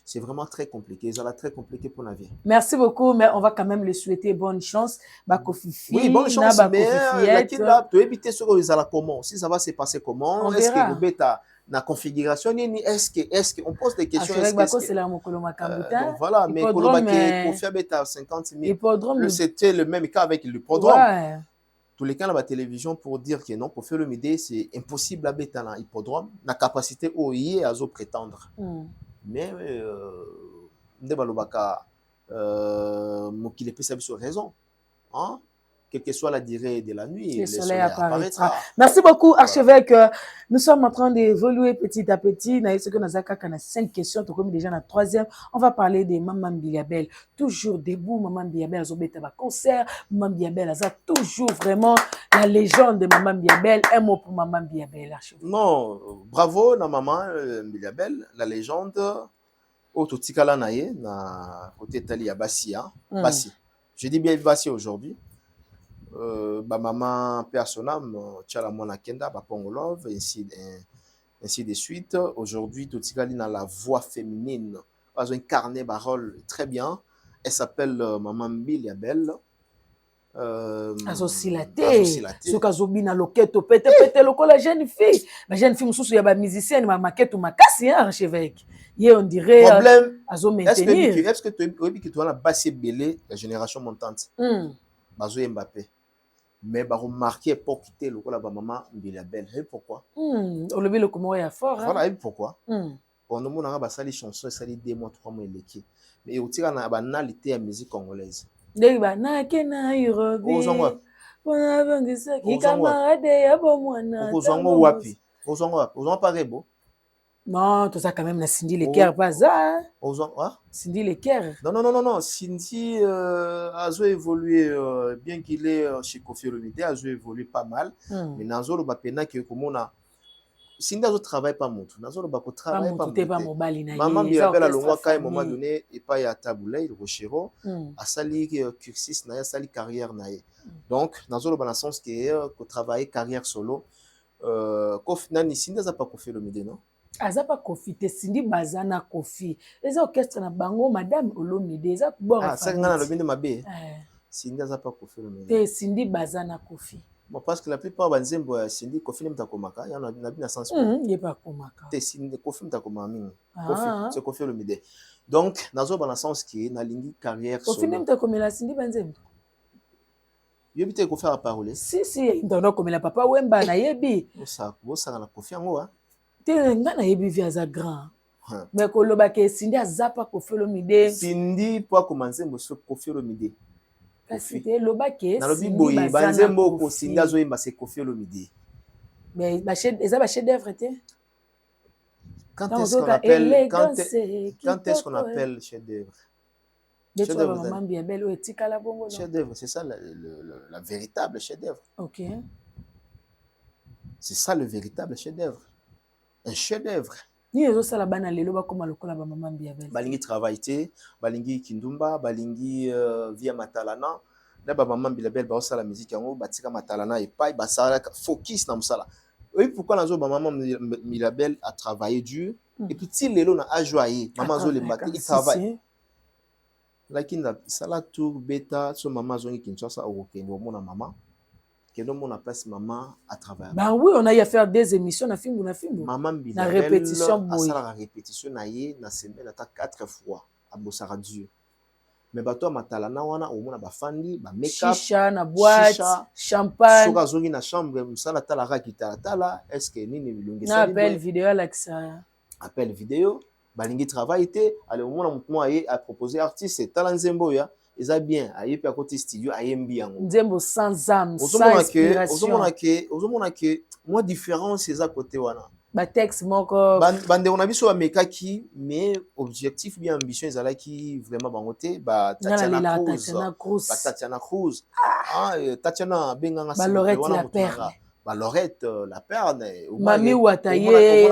c'est vraiment très compliqué, ça va très compliqué pour la vie. Merci beaucoup, mais on va quand même le souhaiter bonne chance. Oui, bonne chance, mais tu éviter ce que ça comment, si ça va se passer comment, est-ce que le bêta la configuration est-ce que on pose des questions c'est là mon voilà mais Koffi bêta 50 000 c'était le même cas avec l'hippodrome. Ouais. Tous les cas dans la télévision pour dire que non, Koffi Olomide c'est impossible à bêta dans l'hippodrome, la capacité au y à prétendre. Mais Ndebalobaka Mokile peut savoir raison. Hein? quelle que soit la durée de la nuit, le soleil apparaîtra. Merci beaucoup, archevêque. Nous sommes en train d'évoluer petit à petit. Ce que nous avons 5 questions, comme déjà la 3e. On va parler de Maman Biabel. Toujours debout, Maman Biabel, elle a été à concert. Maman Biabel, elle a toujours vraiment la légende de Maman Biabel. Un mot pour Maman Biabel, archevêque. Non, bravo, na Maman Biabel, la légende. Ototikala naye, na côté Tali ya Bassi. Bassi. Je dis bien Bassi aujourd'hui. Maman personnam tchala mona kenda ba pongolove ainsi de suite. Aujourd'hui Totikali na la voix féminine pas incarné ba rôle très bien. Elle s'appelle Maman Biabel. Asosilaté ce kazobi na loketo pete lokola jeune fille mususu ya ba musicienne ma maquette makasi archevêque ye on dirait problème azo maintenir est-ce que tu vois la Bassi belé la génération montante bazo Mbappé mais ba remarquer pour quitter lokola ba Maman Biabel et pourquoi olobi le comment ya fort voilà et pourquoi on nous monanga ba sali chanson sali 2 mois 3 mois eleki mais otika na banalité ya musique congolaise. Deba na kena Europe. Bona bangisa ki camarade ya bomwana. Ozongo wapi? Ozongo parebo. Non, tout ça quand même na Cindy Leker pas ça. Ozongo quoi? Cindy Leker. Non. Cindy a évolué bien qu'il est chez Kofi Olomide, a évolué pas mal. Mais Nazolo bapena que komona Cindy a travaillé pas montre. Nazolo bako travaille pas mobali na. Maman Biabel a longwa ka un moment donné et pas ya Taboulay le Rochero a sali cursus na ya sali carrière na ye. Donc Nazolo dans le sens que travailler carrière solo Kofi nani Cindy a pas Kofi Olomide non? Azapa Kofi te Cindy bazana Kofi. Les orchestres na bango madame Olomide za kubora. Ah ça ngana lobinde mabe. Cindy a pas Kofi Olomide. Te Cindy bazana Kofi. Bon, parce que la plupart banzembo ya Cindy Kofi ne mtakomaka ya na bina sens il est pas komaka te Cindy Kofi mtakoma mingi Kofi c'est Kofi Olomide donc nazo dans le sens qui na lingi carrière Kofi ne mtakomela Cindy banzembo yebi te ko faire parole si ndono komela papa Wemba na yebi bosa na Kofi ngo te nga na yebi via za grand mais ko loba ke Cindy azapa Kofi Olomide Cindy po komanzembo so Kofi Olomide kasi te loba ke Cindy boye banzembo ko Cindy azoyemba c'est Kofi Olomide mais eza ba chef d'œuvre te quand est-ce qu'on appelle chef d'œuvre chef d'œuvre c'est ça la véritable chef d'œuvre. OK, c'est ça le véritable chef d'œuvre, un chef d'œuvre. Ni ezosala bana lelo bakoma lokola ba Maman Biabel balingi travail te balingi kindumba balingi via matalana na ba Maman Biabel ba osala musique yango batika matalana et pas basala focus na musala. Oui, pourquoi nazo ba Maman Biabel a travaillé dur et puis ti lelo na a joyé maman zo le matin il travaille lakini sala tour beta so maman zo ngi Kinshasa au Kenya mona maman que mon place maman à travailler. Bah oui, on a eu à faire des émissions na film. Maman Biabel na répétition boy. La répétition na ye na semaine ata 4 fois à Bossara Dieu. Mais bato matalana wana au mona ba fandi ba make up chicha na boîte champagne. Soka zongi na chambre musala tala rakita tala est-ce que nini bilungi ça appel vidéo like ça. Appel vidéo balingi travail té ale au mona mutu moye a proposer artiste talanzembo ya. Eza bien aye pe à côté studio ayembi yango nzembo sans âme sans inspiration ozomona ke moi différence c'est à côté wana ba texte moko bande on a biso ba mekaki mais objectif bien ambition ezala ki vraiment bangote ba Tatiana Cruz Tatiana benganga ba Lorette la perle ba Lorette la perle Mami Wataye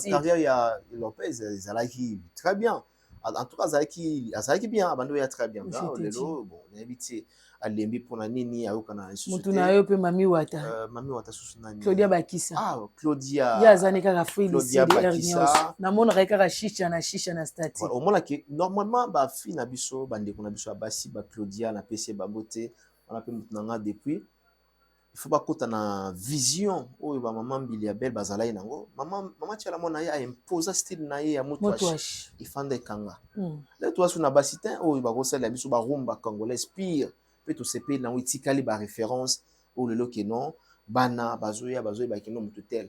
carrière ya Lopez ezala ki très bien. En tout cas, ça qui bien, abandonné très bien. Lelo, bon, on a évité à l'embi pour la nini à aucun an. Mutunayo pe Mami Wata. Mami Wata susuna. Claudia Bakissa. Ah, Claudia. Ya zanika ka fille Claudia Bakissa. Na mona reka ka chicha na stati. Au moins que normalement ba fille na biso bande ko na biso basi ba Claudia na PC ba beauté. On a pe mutunanga depuis. Il faut pas kota na vision o ba Maman Biabel bazala nango maman tchala mona ya imposer style na ye ya motwash ifanda kanga là toi sur na basitin o ba ko sala biso ba rumba congolais pire peut to sepe na itikali ba référence o lelo ke non bana bazoya ba kino mututel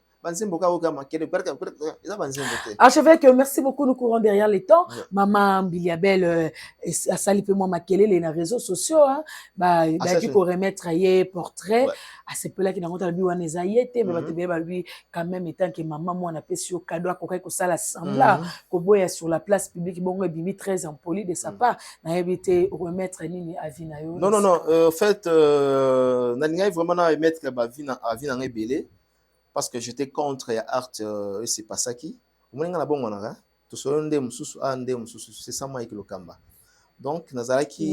Archevêque, merci beaucoup. Nous courons derrière les temps. Maman Biliabel a sali peu moi maquiller les réseaux sociaux. Bah, il a dit qu'on remettre un portrait. À ce peu là qui n'a pas vu un ezayete, mais lui quand même étant que maman moi on a payé au cadeau à quoi que ça l'assemblage. Koboya sur la place publique, bon, bimi très impoli de sa part. N'a évité remettre nini à Vinayo. Non, en fait, n'a vraiment à remettre à Vinayo belé. Parce que j'étais contre Art et c'est pas ça qui. C'est ça moi qui le kamba. Donc Nazalaki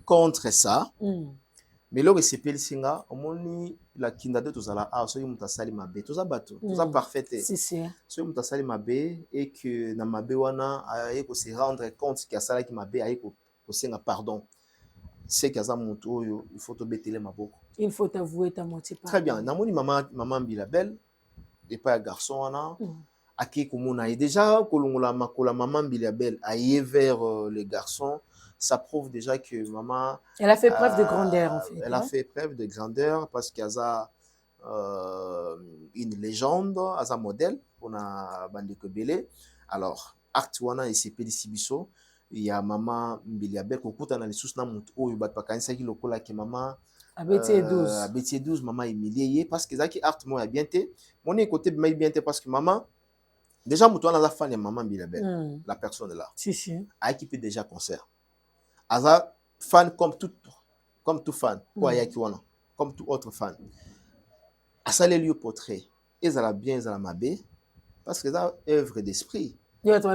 contre ça. Mais là c'est pel singa omoni la kinda de tozala so mutasali mabe toza bato toza parfait. So mutasali mabe et que na mabe wana ayeko se rendre compte que ça qui mabe ayeko kosenga pardon. C'est que ça monto il faut te betele maboko. Il faut avouer ta moitié. Très bien. Namoni maman Bilabel et pas garçon wana aki komona et déjà kolongola makola maman Bilabel aille vers les garçons, ça prouve déjà que maman elle a fait preuve de grandeur en fait. Elle a fait preuve de grandeur parce qu'elle a une légende, elle a un modèle on a bandeko belé. Alors acte wana et c'est Sibiso. Il y a maman Biliabel kokuta na lisusu na mutu oyo bat pakanisa ki lokola ke maman abeti 12 maman humilié parce que zaki art mo ya bien té mon côté mai bien té parce que maman déjà mutu wana za fan ya maman Biliabel la personne là a équipé déjà concert aza fan comme tout fan quoi yaki wana comme tout autre fan a salé lieu portrait ezala bien ezala mabe parce que ça œuvre d'esprit. Œuvre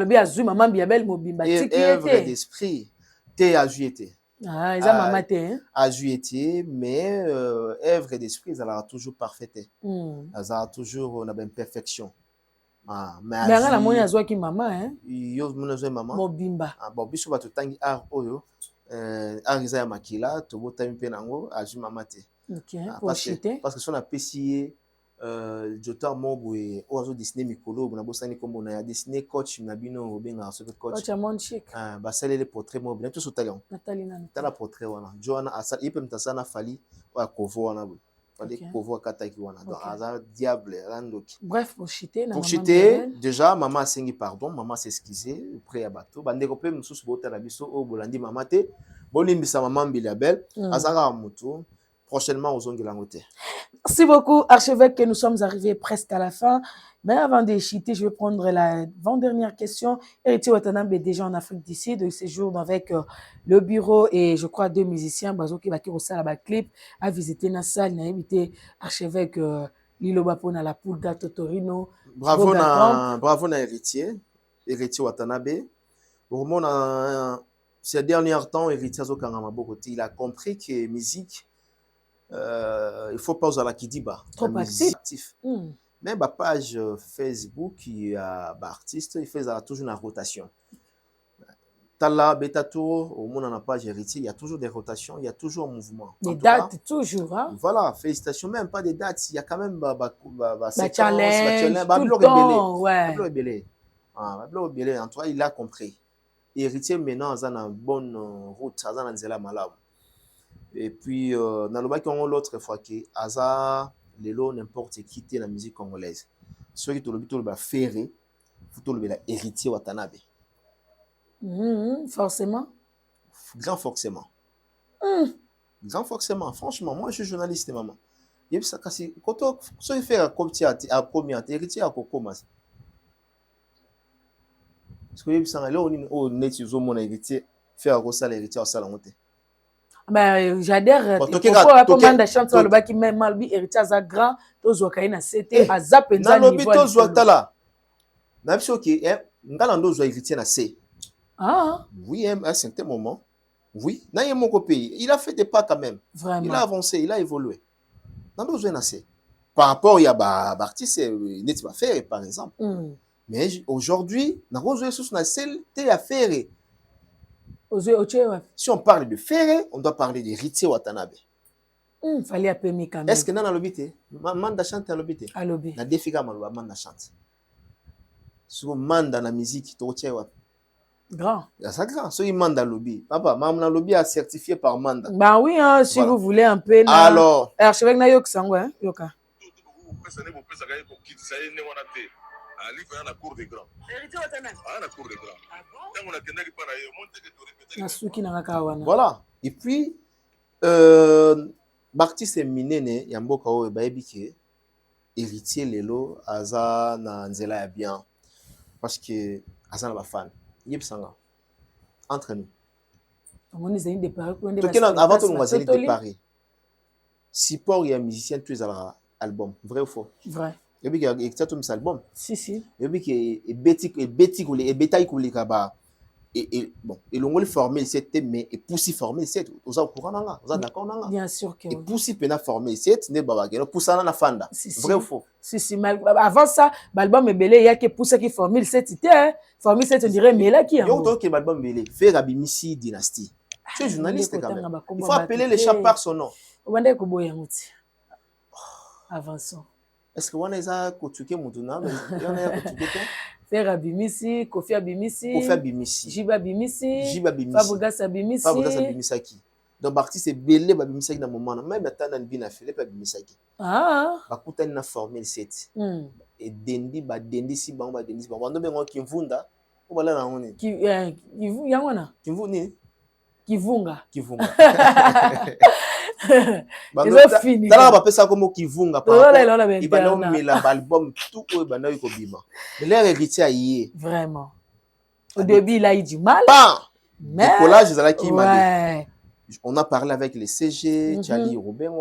d'esprit, t'es à juillet. Ah, ils ont maman t'es. À juillet, mais œuvre d'esprit, ça a toujours parfaite. Ça a toujours on a une perfection. Ah, mais la monnaie a joué qui maman hein. Yo mon joué maman. Mobimba. Ah bon, biso ba to tangi art oyo. Art za makila, to bota mpe nango a joué maman t'es. OK. Parce que son a pessier Jota Mobwe ozo Disney mikolo na bosani kombo na ya Disney coach na bino obenga so coach Monchic ba salé les portraits mo bien tout sur talent Nathalie tala portrait wana Joanna asal ipe mtasana fali wa kovo wana fali kovo kataki wana donc aza diable randoki bref pour chiter déjà maman sengi pardon maman s'excuser auprès ya bato bandeko pe mususu bota na biso o bolandi maman te bolimbisa maman Biliabel azaka mutu prochainement aux ongles langoté. Merci beaucoup, archevêque, que nous sommes arrivés presque à la fin. Mais avant de chiter, je vais prendre la avant-dernière question. Héritier Watanabe est déjà en Afrique d'ici, de séjour avec le bureau et je crois 2 musiciens, Bazo qui va au salle clip, à visiter la salle, a invité archevêque Lilo Bapo na la Pulga Totorino. Bravo na héritier Watanabe. Vraiment, ces derniers temps, héritier Zokangama Bokoti, il a compris que musique il faut pas oser la kidiba trop actif. Même ma page Facebook qui a artiste il fait toujours une rotation tala beta tour au monde on a page héritier il y a toujours des rotations il y a toujours un mouvement des dates toujours hein? Voilà félicitations même pas des dates il y a quand même challenge tout le temps ouais en tout cas il a compris héritier maintenant ça a une bonne route ça a nzela malamu. Et puis, l'autre fois que Aza, Lelo, n'importe qui était la musique congolaise. Ceux qui ont le ferré, il faut le héritier Watanabe. Forcément. Grand forcément. Grand forcément. Franchement, moi je suis journaliste, maman. Et ça, quand on fait un combien héritier à Kokoma. Parce que ça, là, on est sur mon héritier, faire un gros héritier au salon. Ben, j'adhère. Pourquoi commande chante sur le bas qui met mal héritier à grand, tous wakaina c'était à zap et dans l'hôpital Zouatala. N'a pas choqué, n'galando zo héritier na C. Ah. Oui, à un certain moment. Oui, n'a y mon pays. Il a fait des pas quand même. Vraiment. Il a avancé, il a évolué. Dans nos zones assez. Par rapport il y a artiste n'est pas faire par exemple. Mais aujourd'hui, dans nos zones sous na celle t'es à faire. Si on parle de Ferré, on doit parler de Héritier Watanabe. Fallait appeler quand même. Est-ce que dans la lobité, manda chante à lobité? À lobby. Na défiga maloba manda chante. Sur manda na musique to tchewa. Grand. Ça grand. So il manda lobby. Papa, maman lobby a certifié par Manda. Bah oui, hein, si vous voulez un peu. Alors. Archevêque na yok sango, hein, yoka. Ali fa na cour des grands. Na cour des grands. Tango na kendaki para yo monte que tu na suki na kawana. Voilà. Et puis Baptiste Minene ya mboka oyo bayebi ke héritier lelo aza na nzela ya bien parce que aza na ba fan. Yeb sanga. Entre nous. On est des paris pour des avant tout nous allons de Paris. Support ya musicien tous les albums, vrai ou faux? Vrai. Et puis il y a tout mis album. Si. Et puis que Betty ou les bétail ou les kaba et bon, et l'on former cette mais et poussi former cette aux au courant là, aux d'accord là. Bien sûr que. Et poussi pena former cette ne baba que poussa na fanda. Vrai ou faux? Si mal avant ça, l'album est belé, il y a que pousser qui former cette était former cette on dirait mais là qui yo donc que l'album belé faire Abimisi dynastie. Tu es journaliste quand même. Il faut appeler les chats par son nom. Wande ko boya muti. Avançons. Est-ce que on a kotuke mutuna mais on a kotuke Faire Abimisi, Kofi Abimisi, Jiba Abimisi, Fabregas Abimisaki. Donc Baptiste c'est belé Abimisaki dans moment même attendre une bien affaire pas Abimisaki. Bakuta na formel 7. Et dendi si ba dendi ba ndo bengo kimvunda o bala na ngone. Kivu yangona. Kimvuni. Kivunga. Ils fini. Dala ba pesa comme Kivunga par. Il va nous mettre l'album tout au bana ko bima. L'air héritier yé. Vraiment. Au début il a eu du mal. Mais collage là qui m'a dit. On a parlé avec les CG, Tchali Robin.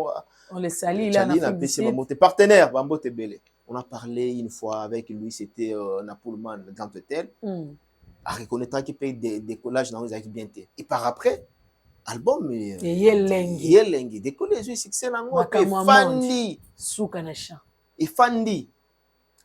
On les salue là na PC Bambote partenaire Bambote Belé. On a parlé une fois avec lui, c'était Napoulman Grand Hôtel. À reconnaître qu'il paye des collages dans les acquis bien. Et par après album Yelengi décollé j'ai succès là moi Fandi Soukanasha et Fandi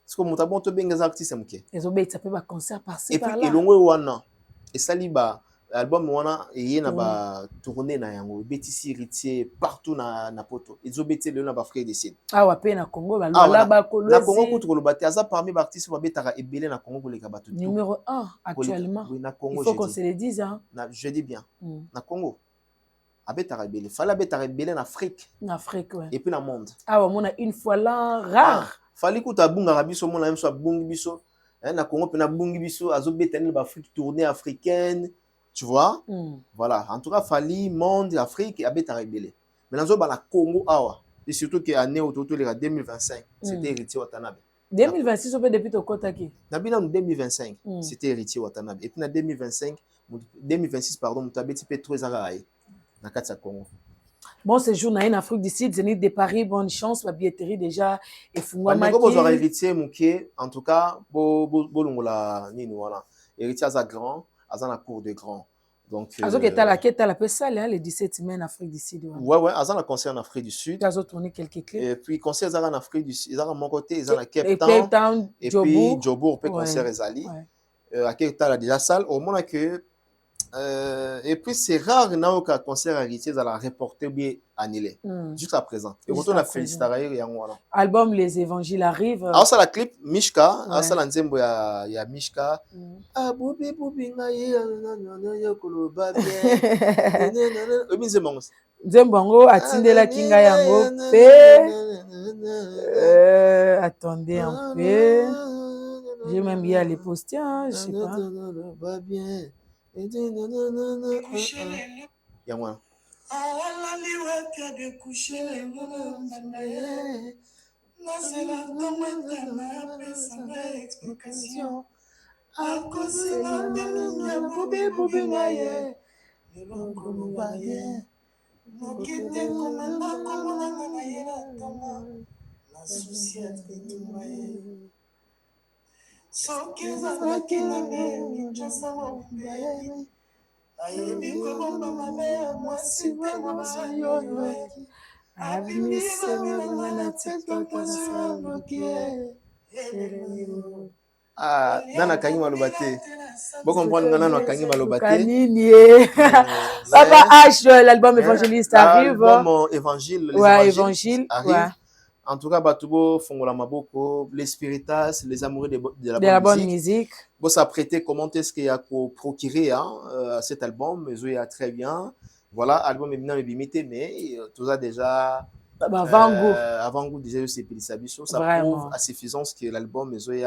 parce que mutabon to benga artiste mke ezobeta pe ba concert par-ci et puis elongwe wana et saliba album wana et na ba tourner na yango betisi héritier partout na poto ezobeti le na ba frère décide wa pe na Congo ba lola ba kolosi na Congo kutu kolobati aza parmi ba artistes ba betaka ebele na Congo koleka bato numéro 1 actuellement oui na Congo il faut qu'on se le dise hein je dis bien na Congo abetara belé fallait abetara belé en Afrique ouais. Et puis dans le monde on a une fois là rare fallait que ta bunga biso mona même soit bungi biso na Congo pe na bungi biso azobetani ba Afrique tournée africaine tu vois voilà en tout cas fallait monde Afrique abetara belé mais dans ba na Congo awa et surtout que année autour les 2025 c'était héritier Watanabe 2026 on peut depuis to kotaki na bina 2025 c'était héritier Watanabe et puis na 2026 pardon mutabeti pe trop zaraï. Congo. Bon séjour en Afrique du Sud, Zénith de Paris, bonne chance, la billetterie déjà et Fungwama. En tout cas, bolongola nini wala. Héritier à grand, à la cour de grand. Donc azo que la pesale le 17 semaines en Afrique du Sud. Ouais, à la concert en Afrique du Sud. Azo tourner quelques clips. Et puis concert en Afrique du Sud, à mon côté, ils ont la Cape Town et puis Jobour peut concert ezali. À Cape Town déjà salle au moins que et puis c'est rare qu'un concert héritier à la reporter bien annulé jusqu'à présent. Et retourne à féliciter album Les Évangiles arrivent. Alors ça la clip Mishka, alors ça la nzembo ya Mishka. Ah bobi bobi ngai ya koloba bien. Nzembo atindela kinga yango pe. Attendez un peu. J'ai même bien les poster, je sais pas. Yamwa. Nana kangi malobate. Bon comprendre nana kangi malobate. Papa H, l'album évangéliste arrive. L'album évangile, les évangiles arrive. En tout cas, Batubo, Fongola Maboko, les Spiritas, les amoureux de la bonne musique. Bon, s'apprêter, comment est-ce qu'il y a procuré cet album, il y a très bien. Voilà, album est bien limité, mais tout ça déjà. Avant-goût, déjà, c'est Pélissabiso. Ça prouve à suffisance que l'album est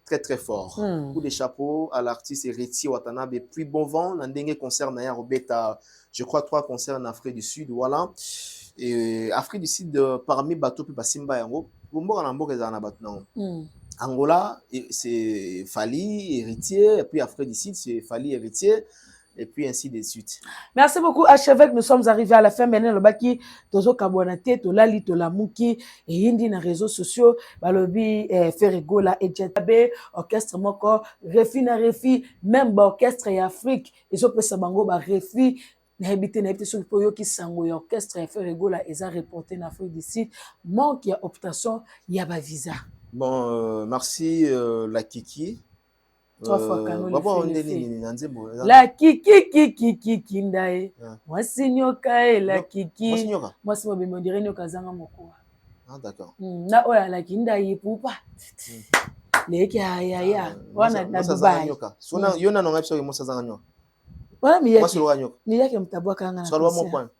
très très fort. Coup de chapeau à l'artiste Héritier Watanabe. Puis bon vent, l'ending concert Naya Robeta, je crois 3 concerts en Afrique du Sud. Voilà. Et Afrique du Sud, parmi Bateau puis Basimba Yango, Angola, c'est Fali, Héritier. Et puis Afrique du Sud, c'est Fali, Héritier. Et puis ainsi de suite. Merci beaucoup, Archevêque. Nous sommes arrivés à la fin. Maintenant, le baki, tozo kabonate, tolali, tolamuki, et hindi na réseaux sociaux, balobi, Ferregola, et Jetabe, orchestre moko, refi na refi, même orchestre et Afrique, ils ont pesa bango, ba refi, na habité sur le poyo qui sango, orchestre et Ferregola, ils ont reporté en Afrique du Sud, manque, il y a optation, il y a ba visa. Bon, merci, la Kiki. La kiki ndae mwasi nyoka e la kiki mwasi mobimbo dire nyoka zanga mokuwa. Ah d'accord. Na oya la kinda yipupa leki ya wana na Dubai. Sona yona no ngapso mosa zanga nyoka. Wana mi yake mtabwa kanga na. Solwa mo point.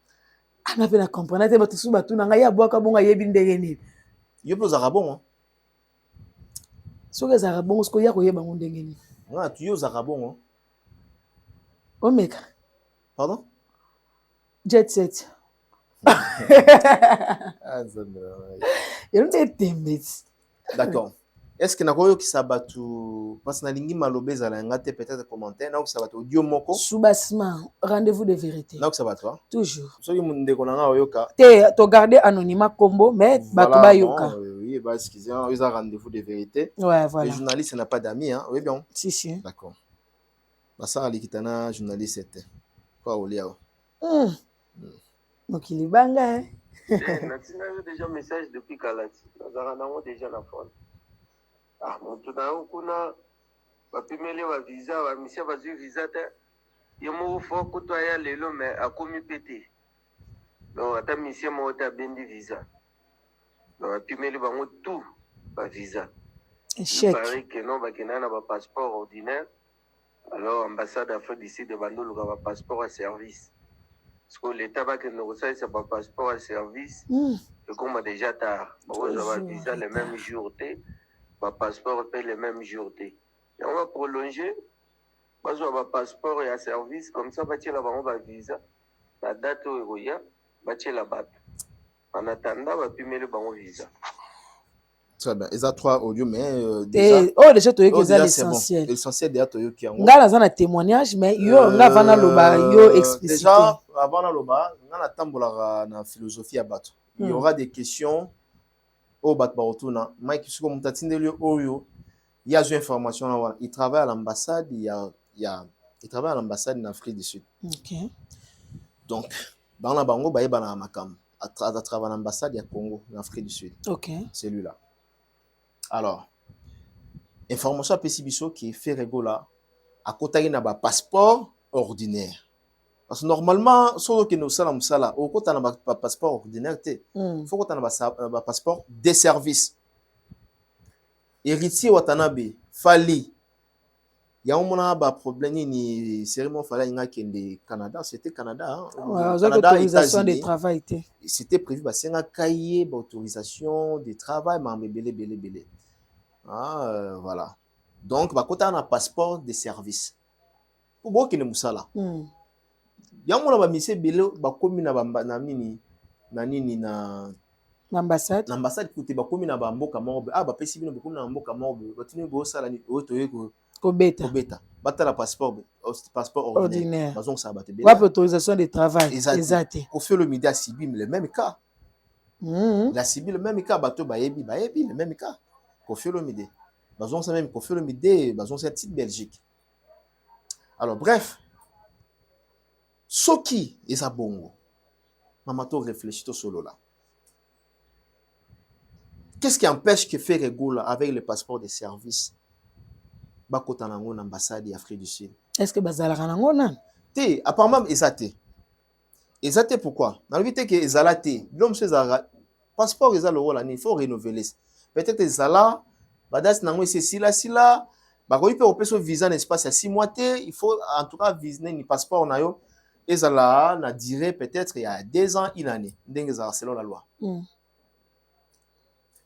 Ana pena comprendre te batusu batu na ngaya bwaka bonga yebi ndenge nini. Yopo za rabon. Soke za rabon sko ya ko yeba ndenge nini. Ah, tu es aux Arabons. Omega. Pardon? Jet set. D'accord. Est-ce que Nakoyo qui s'abattu parce que Nalingi Malobé Zalangate peut-être commentaire, non, qui s'abattu audio moko. Soubassement, rendez-vous de vérité. Non, qui s'abattu. Toujours. So you munde konanga oyoka. Te garder anonymat combo, mais batuba yoka. Oui, bah excusez-moi, ils ont rendez-vous de vérité. Ouais, voilà. Les journalistes n'a pas d'amis, hein. Oui bien. Si. D'accord. Basa alikitana journaliste était. Quoi au liao. Donc il est banga. Hein. Natina déjà message depuis Kalati. Nous avons déjà la phone. Ah, mon tout d'un coup, va pimele va visa, va mission va sur visa. Il m'a fait côtoyer les lots, mais à commis pété. Donc, à ta mission, moi, t'as bien dit visa. Donc, va pimele va tout, va visa. Échec. Il paraît que non, va qu'il y a un passeport ordinaire. Alors, ambassade d'Afrique d'ici de Bandol, va passeport à service. Parce que l'État va que nous reçoit, c'est pas passeport à service. Et comme on a déjà tard, on va visa le même jour. Le passeport paye le même jour. Et on va prolonger. On va passeport et à service. Comme ça, on va visa. La date où il y a, la date. En attendant, on va pimer le visa. Très bien. Ils ont 3 audios, mais déjà, tu as l'essentiel. L'essentiel déjà, tu as un témoignage, mais yo explicité. Déjà, avant on a tambola na philosophie à battre. Il y aura des questions au bat barotuna. Mike suko mutatindeli oyo. Il y a des informations là. Il travaille à l'ambassade, il travaille à l'ambassade en Afrique du Sud. OK. Donc, dans la bango ba yeba na makam. À travers l'ambassade, il y a Congo, en Afrique du Sud. OK. C'est lui là. Alors, information à Pessibiso qui fait Regola à côté d'un passeport ordinaire. Parce que normalement, si on a un passeport ordinaire, il faut qu'on ait un passeport de service. Héritier Watanabe, Fali, il y a un problème, ni sérieusement Fali au Canada, c'était Canada. Autorisation de travail. C'était prévu, c'est un cahier d'autorisation de travail, mais belé. Voilà. Donc, quand on a un passeport de service, pour moi qui ne moussa là. Il y a un monsieur belé, comme na l'ambassade. L'ambassade qui est comme na bamboka morbe. Ah, pesi bino comme na bamboka morbe. Continue bo sala ni otoyeko. Kobeta. Bata la passeport ordinaire. Bazon ça batte belé. Pas autorisation de travail. Exact. Pour faire le midi à Sibi, le même cas. La Sibi le même cas, bateau baebi le même cas. Kofi Olomide. Bazon ça même Kofi Olomide, bazon c'est titre Belgique. Alors bref, Soki et sa bongo. Mamato réfléchit au solo là. Qu'est-ce qui empêche que faire Regola avec le passeport de service bakotanango l'ambassade d'Afrique du Sud? Est-ce que bazalaka nango nan? Té, apparemment ezate. Ezate pourquoi? Dans le que ezalate, l'homme se zara passeport ezalo là, il faut renouveler. Peut-être ezala badas nango c'est sila Bah, quand il peut opérer visa un espace à 6 mois, il faut en tout cas viser un passeport na yo. Et ça là, na duré peut-être il y a 2 ans, 1 année. Selon la loi.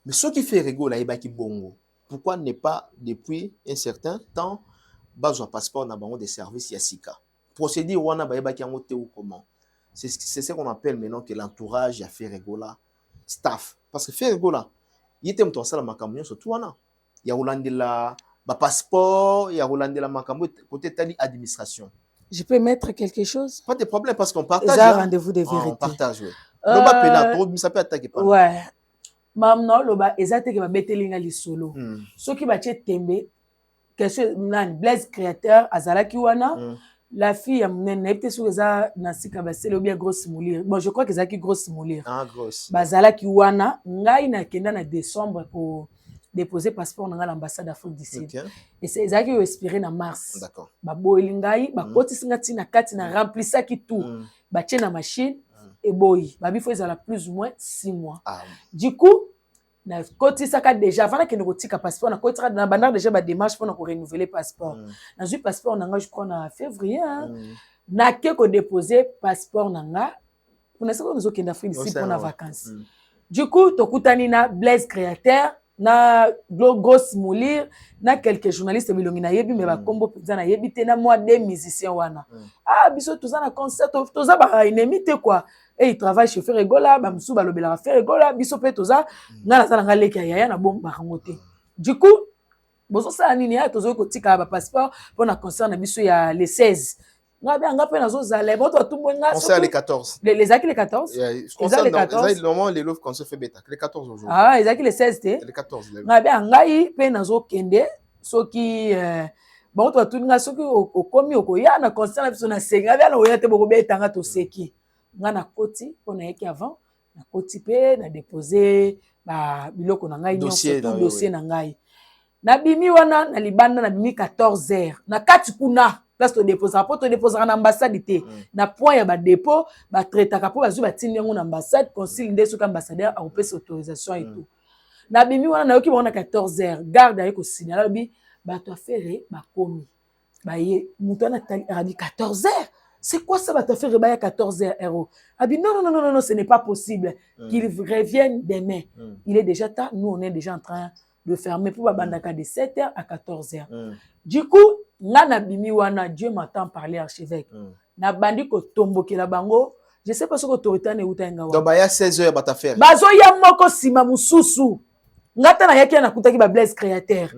Mais ce qui fait rigoler, il y a bongo. Pourquoi ne pas depuis un certain temps base un passeport na bango des services Yassika. Procédure wana ba yeba ki ango te ou comment. C'est ce qu'on appelle maintenant que l'entourage a fait rigola staff. Parce que fait rigola, il était mto sala makambo surtout wana. Ya rolandela ba passeport, ya rolandela makambo côté tali administration. Je peux mettre quelque chose? Pas de problème parce qu'on partage. Un rendez-vous de vérité. On partage, oui. Loba pena trop, ça peut attaquer pas. Ouais. Mamno loba ezate ke ba betelinga lisolo. Ceux qui ba tembe question nan Blaise créateur azalaki wana la fille ya munene était sur eza nasika ba selo bien grosse moulir. Bon je crois que ezaki grosse moulir. Ah grosse. Bazalaki wana ngai na kenda na décembre pour déposer passeport dans l'ambassade d'Afrique du Sud. Et c'est ça qui est expiré en mars. D'accord. Ba boilingai, ba koti singa tina kati na remplissa ki tout. Ba tient la machine et boy. Ba bi faut ça plus ou moins 6 mois. Du coup, na koti saka déjà avant que nous tika passeport na koti na bandar déjà ba démarche pour renouveler passeport. Na ju passeport na je crois en février na ke ko déposer passeport nanga. Pour na sako nous okenda Afrique ici pour na vacances. Du coup, tokutani na Blaise créateur na grosse moulir na quelques journalistes bilongi na yebi mais ba kombo pizza na yebi te na moi des musiciens wana biso tous na concert tous ba ennemi te quoi et il travaille chez Ferregola ba msu ba lobela Ferregola biso pe tous na la nga leki ya na bomba rangote du coup bozo sa nini ya tozo ko tika ba passeport pour na concert na biso ya les 16 nga pe nazo zale boto tumbo nga concert les 14 les acquis les 14 concert les 14 normalement les louvres quand se fait bêta les 14 aujourd'hui les acquis les 16 te les 14 nga be ngai pe nazo kende soki bon to tuninga soki okomi okoya na concert na biso na senga be na oya te boko betanga to seki nga na koti pona yeki avant na koti pe na déposer ba biloko na ngai nyonso dossier na ngai na bimi wana na libanda na bimi 14h na kati kuna place to déposer rapport to déposer na ambassade té na point ya ba dépôt ba traitaka po bazu batindi yango na ambassade consul ndeso ka ambassadeur a opesa autorisation et tout na bimi wana na yoki bona 14h garde ayeko signaler bi ba to affaire ba komi ba ye muto na tali 14h c'est quoi ça ba to faire ba ya 14h €? Abi non, ce n'est pas possible qu'il revienne demain. Il est déjà tard, nous on est déjà en train de fermer pour bandaka de 7h à 14h. Du coup, na bimi wana Dieu m'entend parler archevêque. Na bandi ko tomboki la bango, je sais pas ce que autorité ne utenga wa. Donc ba ya 16h ba ta faire. Bazo ya moko sima mususu. Ngata na yaki na kutaki ba Blaise créateur.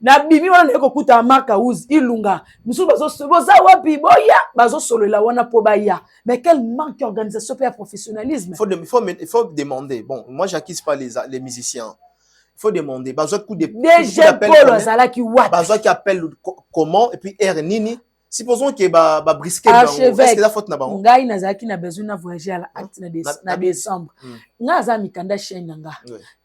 Na bimi wana eko kuta marka uz ilunga. Mususu bazo boza wapi boya bazo solo la wana po baya. Mais quel manque d'organisation et de professionnalisme. Il faut demander. Bon, moi j'accuse pas les musiciens. Il faut demander. Bazo coup de DG Polo Zala qui wat. Bazo qui appelle comment et puis R Nini. Supposons que ba brisquer est-ce que la faute na ba. Ngai nazaki na besoin na voyager à la acte na décembre. Nga mi kanda chaîne nga.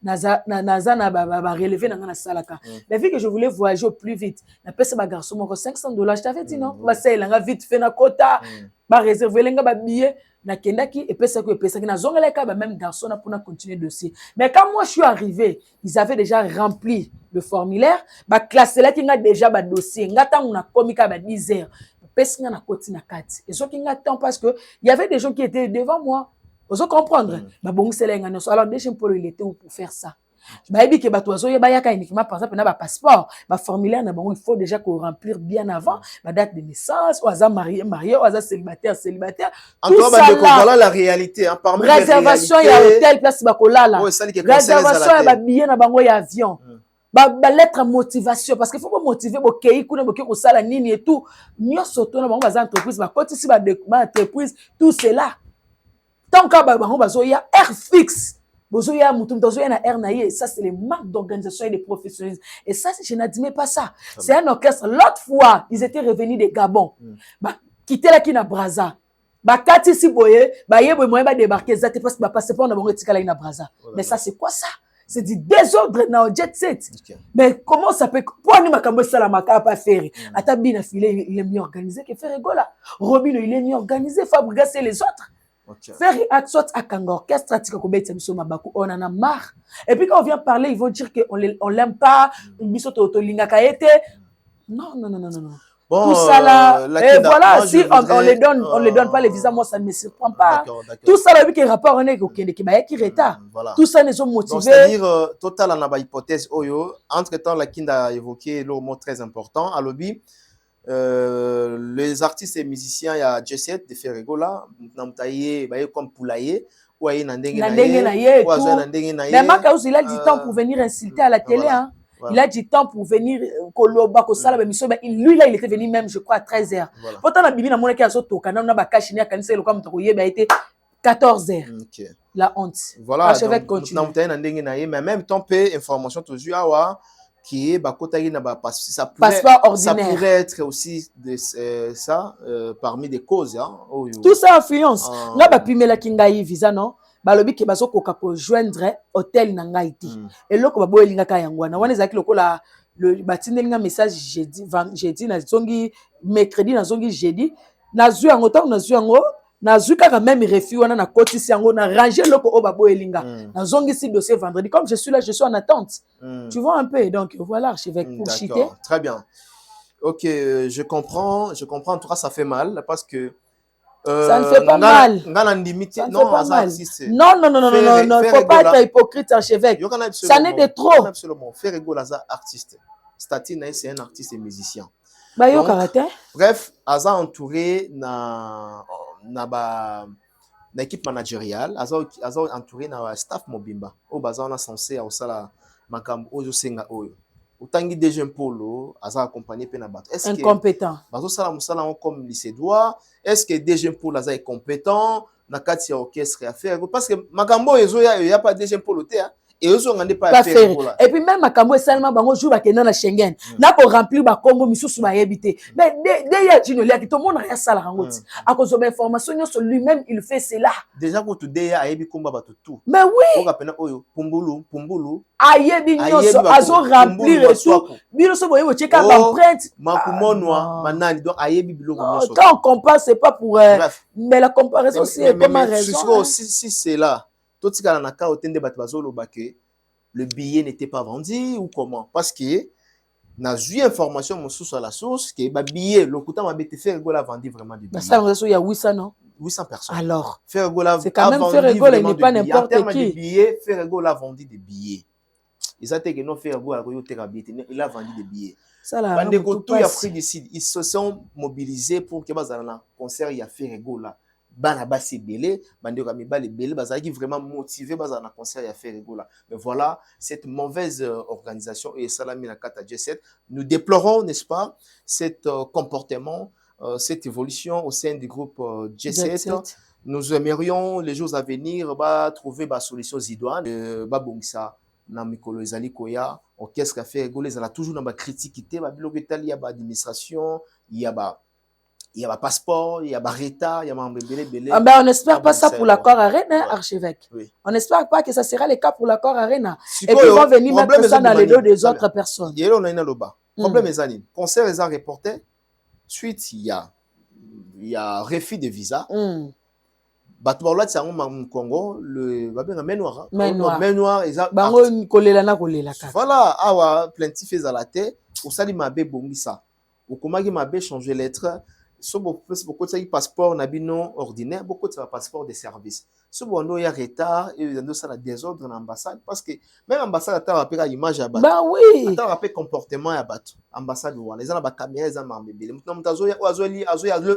Naza na ba relever na salaka. La vie que je voulais voyager au plus vite. Na pesa ba garçon moko $500. Je t'avais dit non. Ba ça nga vite fait na quota. Ba réserver lenga ba billet na kendaki et pesa ki na zongeleka ba même garçon na pour continuer dossier. Mais quand moi je suis arrivé, ils avaient déjà rempli le formulaire, ba classé là qui nga déjà ba dossier. Nga tant on a komika ba 10 heures. Pesa nga na koti na kati. Et so ki nga temps parce que il y avait des gens qui étaient devant moi. Vous comprendre? Ba bon c'est là alors déjà pour il était où pour faire ça. Bah que ba toiso ya ba yaka uniquement par exemple na ba passeport, ba formulaire na bon il faut déjà qu'on remplir bien avant, ba date de naissance, ou aza marié, ou aza célibataire. En tout cas voilà la réalité hein parmi réservation ya hôtel place ba kolala. Réservation ya ba billet na bango ya avion. Ba lettre motivation parce qu'il faut pas motiver bo kei kuna bo ko sala nini et tout. Nyoso to na bango ba entreprise ba koti si ba entreprise tout cela. Tant que ba bango bazo ya air fixe. Ça, c'est le manque d'organisation et de professionnalisme. Et ça, je n'admets pas ça. C'est un orchestre. L'autre fois, ils étaient revenus de Gabon. Quitter la Kina Braza. Kati si boye, ba débarquer, ça te passe pas passer pour na tika la Kina Braza. Mais ça, c'est quoi ça? C'est du désordre dans le jet set. Mais comment ça peut, pour nous, makambo sala maka pas faire. Atabi na filé, il est mieux organisé que Ferregola. Robino, il est mieux organisé. Fabrigas et les autres. Faire action à Kanga orchestre on en a marre et puis quand on vient parler ils vont dire que on l'aime pas biso to linga kaete Non. Bon, tout ça là, et voilà, moi, si on les donne pas les visas, moi ça ne me surprend pas. D'accord. Tout ça là, vu que rapport on est qui retard. Tout ça, ils sont motivés. C'est-à-dire, total en a hypothèse Oyo. Entre-temps, la Kinda a évoqué le mot très important. À l'objet, les artistes et musiciens, il y a Jesset de Ferrego là, Namtaye, comme Poulaye, ou Aye Nandenge Naye, ou Azoy Nandenge Naye. Mais Makaous, il a du temps pour venir insulter à la télé, hein. Voilà. Il a du temps pour venir Koloba Kosala l'émission, mais lui là il était venu même je crois à 13h. Pourtant la bibi na monaki azo toka na ba kashini ya kanisa lokam tokoye ba été 14h. OK. La honte. Voilà. Archevêque continue. Mais en même temps peu information toujours awa qui est bakota na ba ça pourrait être aussi de ça parmi des causes hein. Tout ça influence. Nga ba pimela kingai visa non. Balobi ke bazo koka ko joindre hôtel na ngai ti eloko babo elingaka yangwana wana ezaki lokola le batindelinga message jeudi na zongi mercredi na zongi jeudi na zu yango tango na zu yango na zu kaka même refi wana na kotisi yango na ranger loko o babo elinga na zongi si dossier vendredi comme je suis là je suis en attente tu vois un peu donc voilà archevêque pour chiter très bien. OK, je comprends en tout cas ça fait mal parce que ça ne fait pas mal. Ça ne fait pas mal. Non, faut pas être hypocrite, archevêque. Ça n'est de trop. Absolument. Ferrego Laza artiste. Statine c'est un artiste et musicien. Bref, Aza entouré na équipe managériale, Aza entouré na staff mobimba. Au baza on a censé au sala makam ozo senga oyo. Utangi déjà polo aza accompagné pe na bato. Est-ce incompétent bazo sala musala comme lycée doit est-ce que déjà polo aza est compétent na kati ya orchestre à faire parce que makambo ezo ya pas déjà polo te et eux ont pas faire et puis même makambo seulement bango jour ba kena na Schengen na ko remplir ba Congo misusu ba yebité mais dès ya jino li ki to mona ya sala ngoti à cause de information sur lui-même il fait cela déjà ko to dès ya yebi komba ba tout mais oui ko kapena oyo pumbulu ayebi nyoso azo remplir et tout bino so boye cheka ba empreinte makumonwa manani donc ayebi biloko nyoso quand on compare c'est pas pour mais la comparaison aussi est comme raison si c'est là tout ce qu'on a cas au tende batbazolo baké le billet n'était pas vendu ou comment parce que n'a eu information mon source à la source que ba billet le coûtant m'a été fait rigola vendu vraiment du billet ça il y a 800 non 800 personnes alors faire rigola c'est quand même faire rigola il n'est pas n'importe qui billet faire rigola vendu des billets ils a été que non faire rigola il a vendu des billets ça là tout y a pris d'ici ils se sont mobilisés pour que bazana concert il y a fait rigola bana basi belé bandeko mibale belé bazaki vraiment motivé bazana concert ya faire rigola mais voilà cette mauvaise organisation et salami na kata J7 nous déplorons n'est-ce pas cet comportement cette évolution au sein du groupe J7 nous aimerions les jours à venir trouver ba solution idoine ba bongisa na mikolo ezali koya orchestre faire rigola ezala toujours na ba critiquité ba biloko etali ya ba administration il y a un passeport, il y a un RETA, il y a un belé. Ah ben on n'espère pas ça pour l'accord Arena, archevêque. Oui. On n'espère pas que ça sera le cas pour l'accord Arena. Et puis ils vont venir mettre ça dans les dos des autres personnes. Il y a un problème est anime. Concert les a reporté. Suite il y a refus de visa. Batouala c'est un Congo le Menoir. Menoir exact. Bango kolela na kolela ka. Voilà, awa plaintif ezalate, ou sali mabe bongisa. Ou komaki mabe changer lettre. So beaucoup de passeport nabino ordinaire beaucoup de passeport de service so bondo ya retard et dans ça la désordre dans l'ambassade parce que même ambassade attend après l'image à bah oui attend après comportement ya bato ambassade wala les gens ba caméra za mambebele mutu mutazo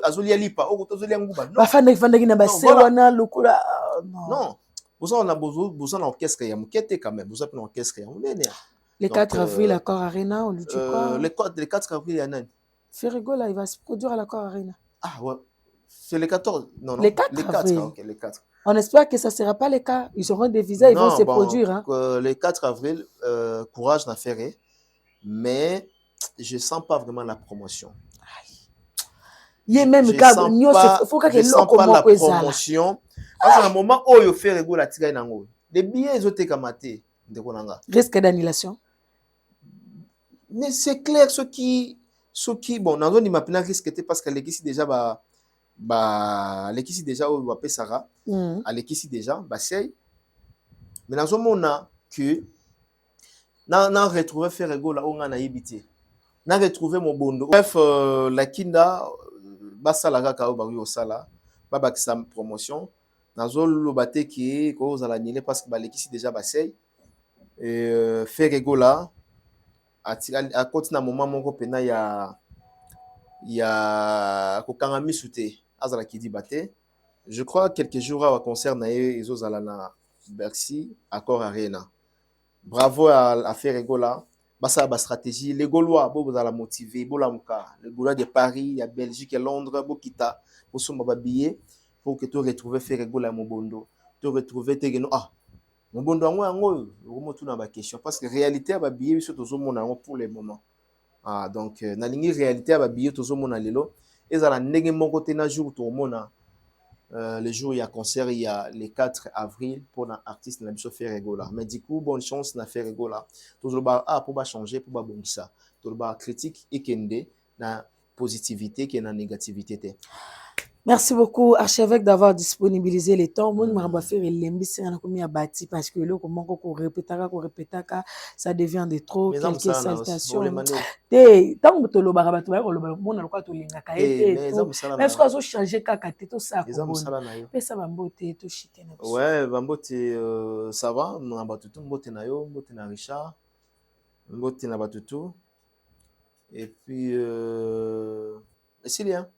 azoli lipa o kutozoli nguba ba fanda kina ba sewana lokula non vous on a besoin d'orchestre ya mukete quand même vous avez un orchestre ya munene le 4 avril l'accord Arena on lui dit quoi le 4 avril ya nani Ferrego il va se produire à l'accord Arena. Ah ouais. C'est le 14. Non. Les 4 avril. Okay, les 4. On espère que ça ne sera pas le cas. Ils auront des visas, ils vont se produire. Hein. Le 4 avril, courage n'a fait. Mais je ne sens pas vraiment la promotion. Il y a même cas, il faut que je sens pas la promotion. Parce qu'à un moment où il fait Ferrego la tigre nango. Les billets ils ont été kamaté. Risque d'annulation. Mais c'est clair ce qui bon dans zone mapina risque était parce que l'équipe déjà l'équipe déjà au wapé Sarah à l'équipe déjà c'est mais dans zone on a que na retrouver Ferrego là on a évité n'a retrouvé mon bondo. Bref, la kinda, basala kaka ba au sala, baba qui sa promotion. Nazol lo baté qui cause à l'annulé parce que balekisi déjà basay. Et fait rigola à côté na moment mon pena ya kokangami souté azala qui dit baté. Je crois quelques jours à concert na ils aux alana Bercy accord arena. Bravo à faire rigola. Basa ba stratégie les Gaulois bo la motiver bo la muka les Gaulois de Paris, il y a Belgique et Londres bo kita pour son billet pour que tu retrouves faire rigola mon bondo tu retrouver te ah mon bondo ngo ngo tout dans ma question parce que réalité ba billet sur tout monde pour le moment ah donc na lingi réalité ba billet tout monde lelo ezala ndenge mon côté na jour tout monde le jour il y a concert il y a le 4 avril pour un artiste na biso faire rigola mais du coup bonne chance na faire rigola toujours ba ah pour ba changer pour ba bongisa tout ba critique et kende na positivité qui na négativité. Merci beaucoup, archevêque, d'avoir disponibilisé le temps. Moi, je vais faire le bâti parce que là, comment on répète, ça devient de trop. Quelques salutations. Mais est-ce qu'on a changé tout ça? Ouais, Bambote, ça va. On a battu tout, Mbote na yo, Mbote na Richard, Mbote na Batutu. Et puis, Célia.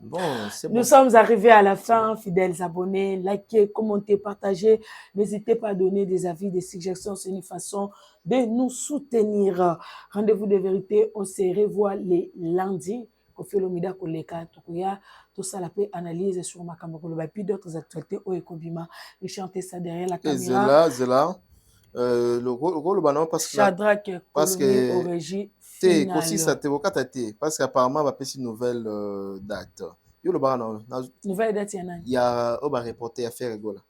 Bon, c'est bon. Nous sommes arrivés à la fin, fidèles abonnés. Likez, commentez, partagez. N'hésitez pas à donner des avis, des suggestions. C'est une façon de nous soutenir. Rendez-vous de vérité. On se revoit les lundis. Kofiolomida Koleka, Tokuya, tout ça la paix analyse sur ma caméra. Et puis d'autres actualités. Oekobima, et chanter ça derrière la caméra. Zela. Le rôle parce que Shadrach, parce que au régie finale. Aussi ça te parce qu'apparemment va passer une nouvelle date. Yo le bana nouvelle date il y a au reporter à faire rigola.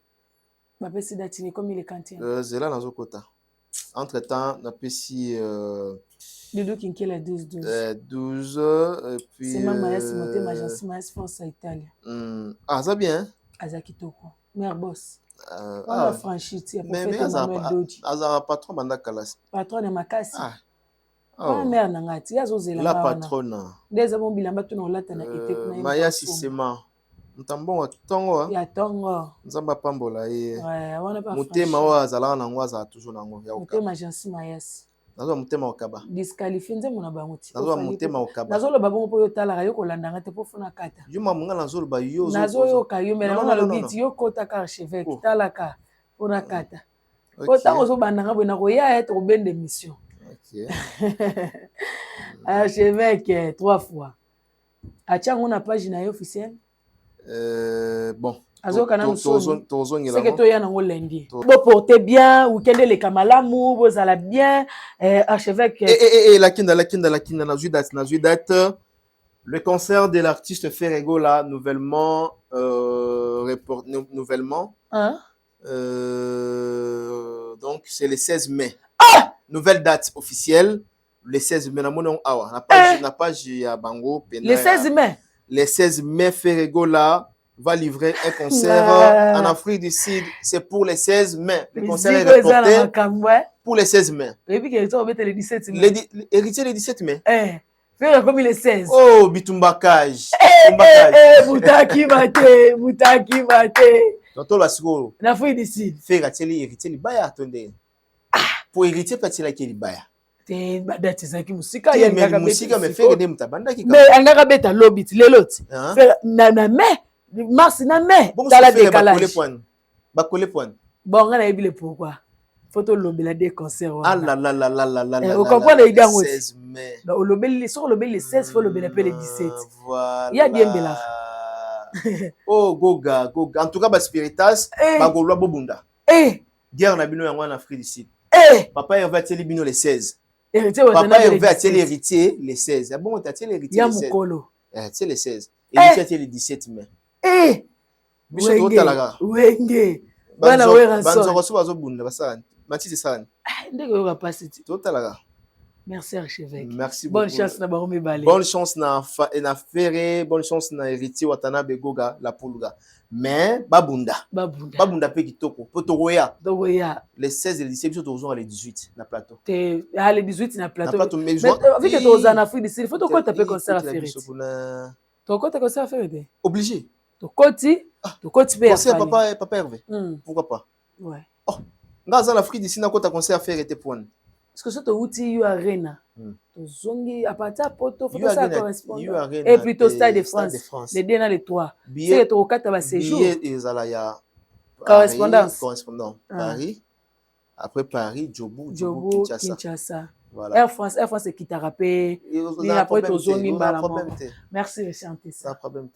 Va passer date ni comme il est quantien. Zela dans kota. Entre temps na pesi Dodo Kinkela 12 et puis c'est maman ya Simoté Magence Mas France Italie. Ah ça bien. Azakitoko. Mère boss. On a franchi mais azara patron banda kalas. Patron de Makasi. Ah. Mère nangati yazozela la patronne. Ndeza bon bilamba to na lata na ete kuna. Maya sisema. Ntambo tongo. Ya tongo. Nzamba pambola ye. Ouais, on a pas. Mutema wa azala na ngwaza toujours na ngo ya okaba. Mutema Agence Mayas. Nazo mutema okaba. Disqualifié nzemo na banguti. Nazo mutema okaba. Nazo lo babongo po yo tala yo kolanda ngate po fona kata. Juma munga nazo lo ba yo. Nazo yo kayo mais na lo biti yo kota ka archevêque tala ka fona kata. Kota ozo banda ngabo na ko ya être ben de mission. OK. Archevêque 3 fois. Acha ngona page na yo officielle. Bon. C'est que toi, il y a un lundi. Vous portez bien, vous avez les camalamu, vous allez bien. Archevêque. La kinda, date. Le concert de l'artiste Ferregola, nouvellement. Hein? Donc, c'est le 16 mai. Ah! Nouvelle date officielle. Le 16 mai. La page à Bango. Le 16 mai. Le 16 mai, Ferregola va livrer un concert en Afrique du Sud. C'est pour le 16 mai. Le concert est reporté pour le 16 mai. Et puis, le 17 mai. Héritier le 17 mai. Faire comme il est 16. Oh, Bitumbakage. Moutaki Mate. Tonton Lasiko. En Afrique du Sud. Faire héritier Libaya, attendez. Pour héritier, pas-il à Libaya? Te badati zaki musika ya ngaka musika me faire des mutabanda ki. Mais angaka beta lobit leloti. Na me mars na me dans la décalage. Bakole point. Bon ngana yebile pourquoi. Photo lobela des concerts. Ah la la la la la la. Vous comprenez idée ngoti. 16 mai. Donc lobeli sur lobeli le 16 faut lobela le 17. Voilà. Il y a bien bela. Oh goga. En tout cas ba spiritas ba golwa bobunda. Guerre na bino yango en Afrique du Sud. Papa il va teli bino le 16. Papa il va attirer l'héritier le 16. Ah bon, tu attirer l'héritier le 16. C'est le 16. Héritier le 17 mai. Wenge. Bana we ransom. Banzo ko bazo bunda basana. Matisi sana. Ndeko yo kapasiti. Totalaga. Merci archevêque. Merci bonne beaucoup. Chance na Barome Balé. Bonne chance na Ferré, bonne chance na héritier Watanabe Goga la Pulga. Mais babunda pe kitoko potogoya les 16 et les 17 toujours les 18 na plateau les 18 na plateau mais vu que tu en Afrique il faut quoi taper concert à Ferré to quoi concert à Ferré obligé to koti pe concert papa Hervé pourquoi pas ouais oh ngaza en Afrique d'ici na kota concert à Ferré te point parce que surtout outil you arena to zongi à partir poto faut ça correspondre et plutôt Stade de France les deux dans les trois c'est to kata ba séjour billet ezala ya correspondant Paris après Paris Djobu Kinshasa voilà Air France c'est qui t'a rappelé ni après to zongi mbala merci de chanter ça problème